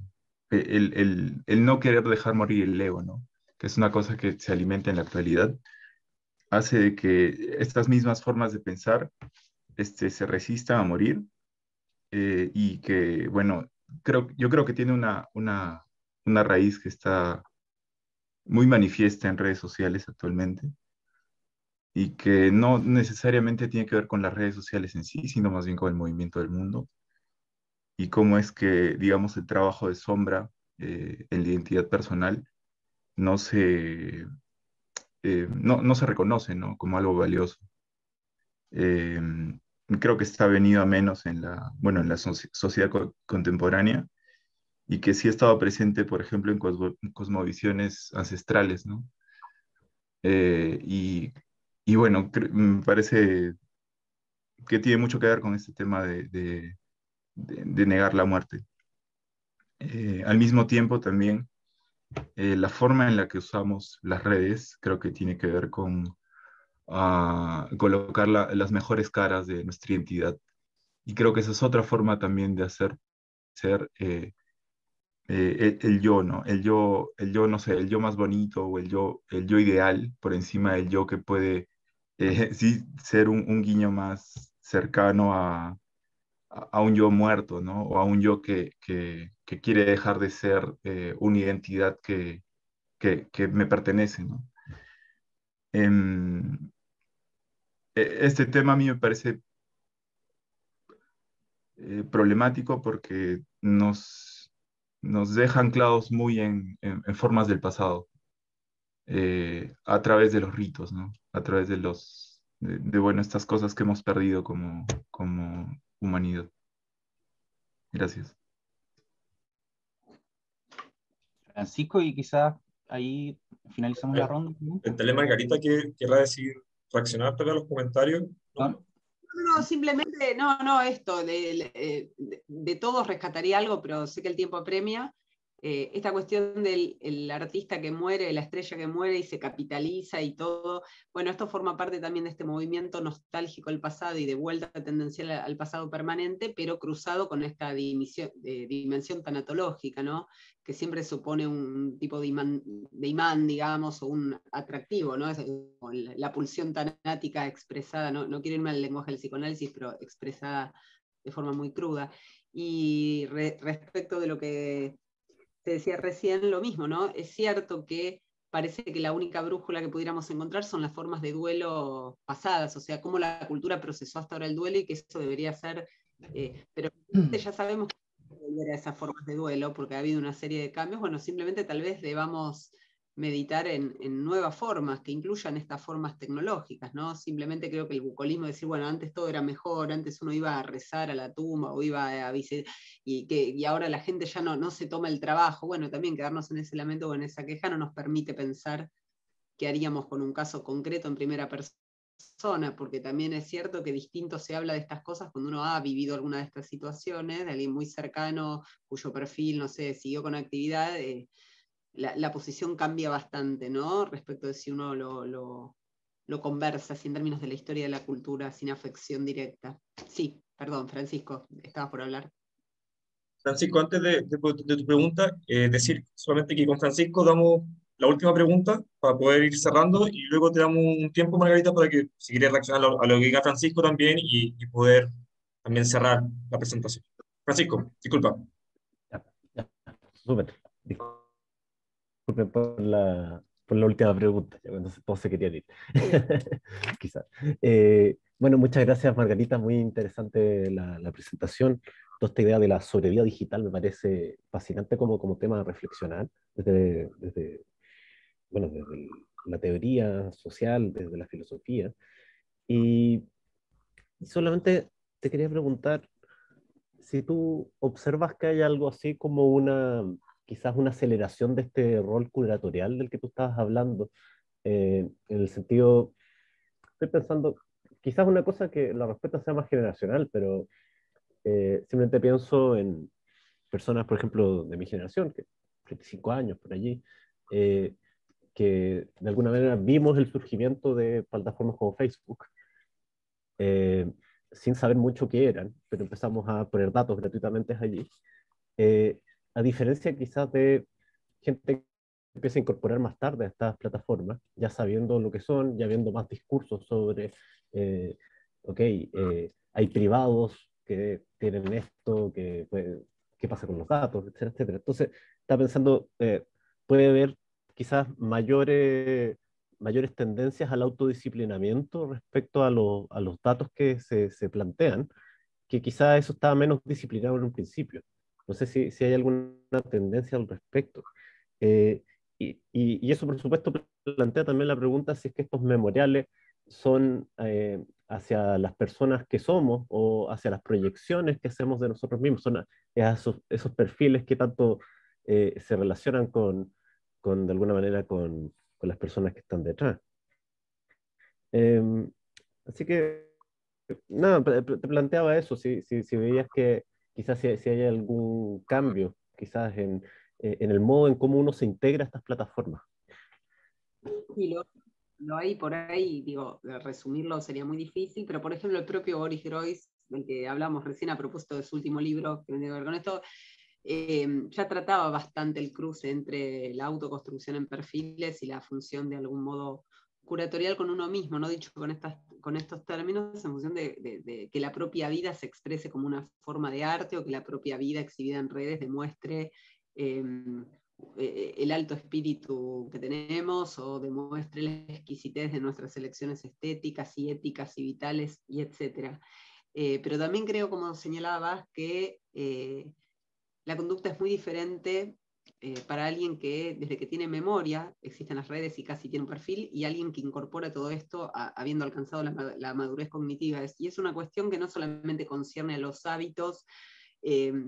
no querer dejar morir el ego, ¿no? Que es una cosa que se alimenta en la actualidad, hace de que estas mismas formas de pensar se resistan a morir, y que, bueno, yo creo que tiene una raíz que está muy manifiesta en redes sociales actualmente, y que no necesariamente tiene que ver con las redes sociales en sí, sino más bien con el movimiento del mundo, y cómo es que, digamos, el trabajo de sombra en la identidad personal no se, no se reconoce, ¿no? Como algo valioso. Eh, Creo que está venido a menos en bueno, en la sociedad contemporánea, y que sí ha estado presente, por ejemplo, en cosmovisiones ancestrales, ¿no? Eh, y, y bueno, me parece que tiene mucho que ver con este tema de negar la muerte. Al mismo tiempo también, la forma en la que usamos las redes creo que tiene que ver con colocar las mejores caras de nuestra identidad. Y creo que esa es otra forma también de hacer ser el yo, ¿no? No sé, el yo más bonito o el yo ideal por encima del yo que puede sí ser un guiño más cercano a un yo muerto, ¿no? O a un yo que quiere dejar de ser una identidad que me pertenece, ¿no? Em, este tema a mí me parece problemático porque nos deja anclados muy en formas del pasado, a través de los ritos, ¿no? A través bueno, estas cosas que hemos perdido como humanidad. Gracias. Francisco, y quizás ahí finalizamos la ronda. Preguntarle a Margarita que querrá decir, reaccionar tal vez a los comentarios. ¿No? No, simplemente, no, esto, de todos rescataría algo, pero sé que el tiempo apremia. Esta cuestión del artista que muere, la estrella que muere y se capitaliza y todo, bueno, esto forma parte también de este movimiento nostálgico del pasado y de vuelta tendencial al pasado permanente, pero cruzado con esta dimensión tanatológica, ¿no? Que siempre supone un tipo de imán, digamos, o un atractivo, ¿no? Es la pulsión tanática expresada, no quiero irme al lenguaje del psicoanálisis, pero expresada de forma muy cruda. Y respecto de lo que te decía recién, lo mismo, ¿no? Es cierto que parece que la única brújula que pudiéramos encontrar son las formas de duelo pasadas, o sea, cómo la cultura procesó hasta ahora el duelo y que eso debería ser, pero ya sabemos que no hay que volver a esas formas de duelo porque ha habido una serie de cambios, bueno, simplemente tal vez debamos meditar en nuevas formas que incluyan estas formas tecnológicas, ¿no? Simplemente creo que el bucolismo, decir, bueno, antes todo era mejor, antes uno iba a rezar a la tumba o iba a visitar, y ahora la gente ya no se toma el trabajo, bueno, también quedarnos en ese lamento o en esa queja no nos permite pensar qué haríamos con un caso concreto en primera persona, porque también es cierto que distinto se habla de estas cosas cuando uno ha vivido alguna de estas situaciones, de alguien muy cercano, cuyo perfil, no sé, siguió con actividad, la posición cambia bastante, ¿no? Respecto de si uno lo conversa, así en términos de la historia de la cultura, sin afección directa. Sí, perdón, Francisco, estabas por hablar. Francisco, antes de tu pregunta, decir solamente que con Francisco damos la última pregunta para poder ir cerrando y luego te damos un tiempo, Margarita, para que si quieres reaccionar a lo que diga Francisco también y poder también cerrar la presentación. Francisco, disculpa. Ya, ya, súper. Disculpen por la última pregunta, ya cuando todos se querían ir. Quizás. Bueno, muchas gracias, Margarita. Muy interesante la presentación. Toda esta idea de la sobrevida digital me parece fascinante como tema a reflexionar bueno, desde la teoría social, desde la filosofía. Y solamente te quería preguntar si tú observas que hay algo así como quizás una aceleración de este rol curatorial del que tú estabas hablando, en el sentido, estoy pensando, quizás una cosa que la respuesta sea más generacional, pero simplemente pienso en personas, por ejemplo, de mi generación, que 35 años por allí, eh, que de alguna manera vimos el surgimiento de plataformas como Facebook, eh, sin saber mucho qué eran, pero empezamos a poner datos gratuitamente allí. Eh, a diferencia quizás de gente que empieza a incorporar más tarde a estas plataformas, ya sabiendo lo que son, ya viendo más discursos sobre, ok, hay privados que tienen esto, qué pasa con los datos, etcétera, etcétera. Entonces, está pensando, puede haber quizás mayores tendencias al autodisciplinamiento respecto a los datos que se plantean, que quizás eso estaba menos disciplinado en un principio. No sé si hay alguna tendencia al respecto. Eh, y eso, por supuesto, plantea también la pregunta si es que estos memoriales son hacia las personas que somos o hacia las proyecciones que hacemos de nosotros mismos, son esos perfiles que tanto se relacionan de alguna manera con las personas que están detrás. Así que, nada, te planteaba eso, si veías que quizás si hay algún cambio quizás en el modo en cómo uno se integra a estas plataformas. Y lo hay por ahí, digo, resumirlo sería muy difícil, pero por ejemplo el propio Boris Groys, del que hablamos recién a propósito de su último libro, que tiene que ver con esto, ya trataba bastante el cruce entre la autoconstrucción en perfiles y la función de algún modo curatorial con uno mismo, no dicho con estos términos, en función de que la propia vida se exprese como una forma de arte, o que la propia vida exhibida en redes demuestre el alto espíritu que tenemos, o demuestre la exquisitez de nuestras elecciones estéticas y éticas y vitales, y etc. Pero también creo, como señalabas, que la conducta es muy diferente para alguien que desde que tiene memoria existen las redes y casi tiene un perfil, y alguien que incorpora todo esto habiendo alcanzado la madurez cognitiva. Y es una cuestión que no solamente concierne a los hábitos,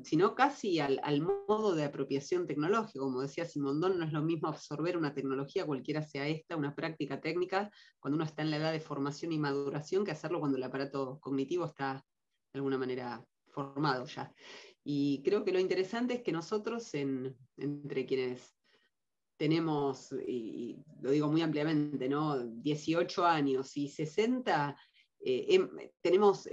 sino casi al modo de apropiación tecnológica. Como decía Simondon, no es lo mismo absorber una tecnología, cualquiera sea esta, una práctica técnica, cuando uno está en la edad de formación y maduración, que hacerlo cuando el aparato cognitivo está de alguna manera formado ya. Y creo que lo interesante es que nosotros, entre quienes tenemos, y lo digo muy ampliamente, ¿no?, 18 años y 60, tenemos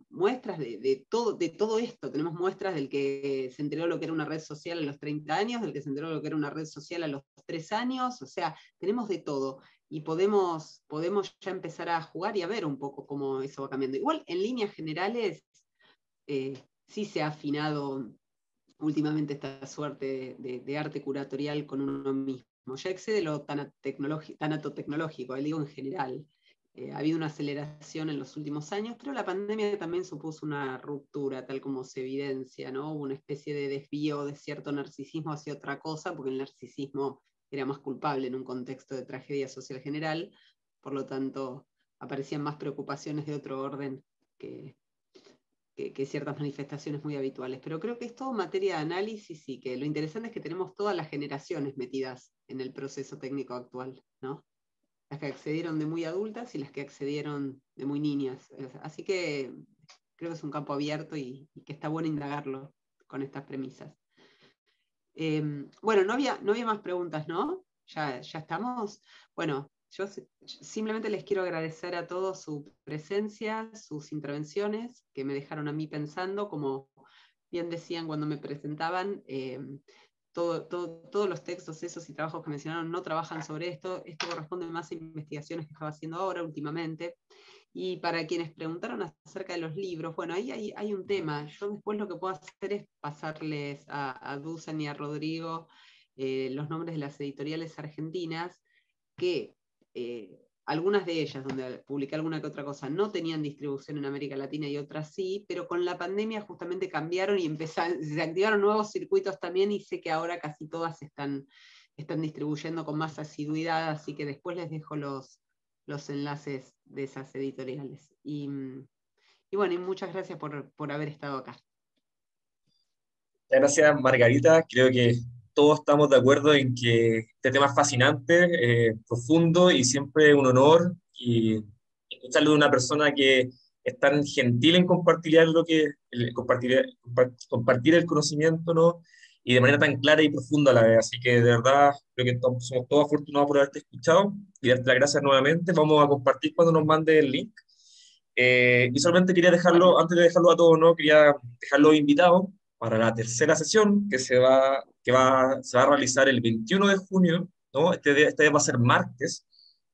muestras de todo esto. Tenemos muestras del que se enteró lo que era una red social a los 30 años, del que se enteró lo que era una red social a los 3 años, o sea, tenemos de todo. Y podemos ya empezar a jugar y a ver un poco cómo eso va cambiando. Igual, en líneas generales, sí se ha afinado últimamente esta suerte de arte curatorial con uno mismo. Ya excede lo tanatotecnológico, digo en general. Ha habido una aceleración en los últimos años, pero la pandemia también supuso una ruptura, tal como se evidencia, ¿no? Hubo una especie de desvío de cierto narcisismo hacia otra cosa, porque el narcisismo era más culpable en un contexto de tragedia social general, por lo tanto aparecían más preocupaciones de otro orden que ciertas manifestaciones muy habituales. Pero creo que es todo materia de análisis, y que lo interesante es que tenemos todas las generaciones metidas en el proceso técnico actual, ¿no? Las que accedieron de muy adultas y las que accedieron de muy niñas. Así que creo que es un campo abierto y que está bueno indagarlo con estas premisas. Bueno, no había más preguntas, ¿no? ¿Ya estamos? Bueno, yo simplemente les quiero agradecer a todos su presencia, sus intervenciones, que me dejaron a mí pensando. Como bien decían cuando me presentaban, todos los textos esos y trabajos que mencionaron no trabajan sobre esto. Esto corresponde más a investigaciones que estaba haciendo ahora últimamente. Y para quienes preguntaron acerca de los libros, bueno, ahí hay un tema. Yo después lo que puedo hacer es pasarles a Dusan y a Rodrigo los nombres de las editoriales argentinas, que algunas de ellas, donde publiqué alguna que otra cosa, no tenían distribución en América Latina y otras sí, pero con la pandemia justamente cambiaron y se activaron nuevos circuitos también, y sé que ahora casi todas están distribuyendo con más asiduidad, así que después les dejo los enlaces de esas editoriales. Y bueno, y muchas gracias por haber estado acá. Muchas gracias, Margarita. Creo que todos estamos de acuerdo en que este tema es fascinante, profundo, y siempre un honor y escucharlo de una persona que es tan gentil en compartir compartir el conocimiento, ¿no? Y de manera tan clara y profunda a la vez. Así que de verdad creo que somos todos afortunados por haberte escuchado, y darte las gracias nuevamente. Vamos a compartir cuando nos mande el link. Y solamente quería dejarlo, antes de dejarlo a todos, ¿no? Quería dejarlo invitado para la tercera sesión que se va a realizar el 21 de junio, ¿no? Este día va a ser martes,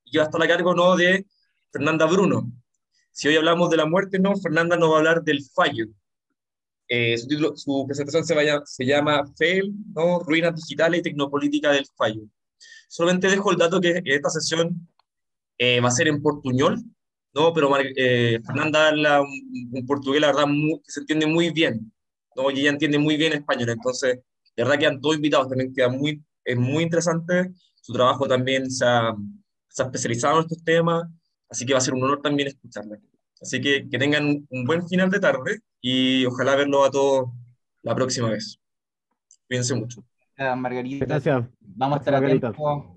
y va a estar a cargo, ¿no?, de Fernanda Bruno. Si hoy hablamos de la muerte, ¿no?, Fernanda nos va a hablar del fallo. Su presentación se llama FAIL, ¿no?, Ruinas Digitales y Tecnopolítica del Fallo. Solamente dejo el dato que esta sesión va a ser en portuñol, ¿no? Pero Fernanda habla un portugués, la verdad, que se entiende muy bien, ¿no? Y ella entiende muy bien español. Entonces, de verdad quedan todos invitados, también es muy interesante. Su trabajo también se ha especializado en estos temas, así que va a ser un honor también escucharla. Así que tengan un buen final de tarde, y ojalá verlo a todos la próxima vez. Cuídense mucho. Margarita, Gracias. vamos a estar Margarita. atentos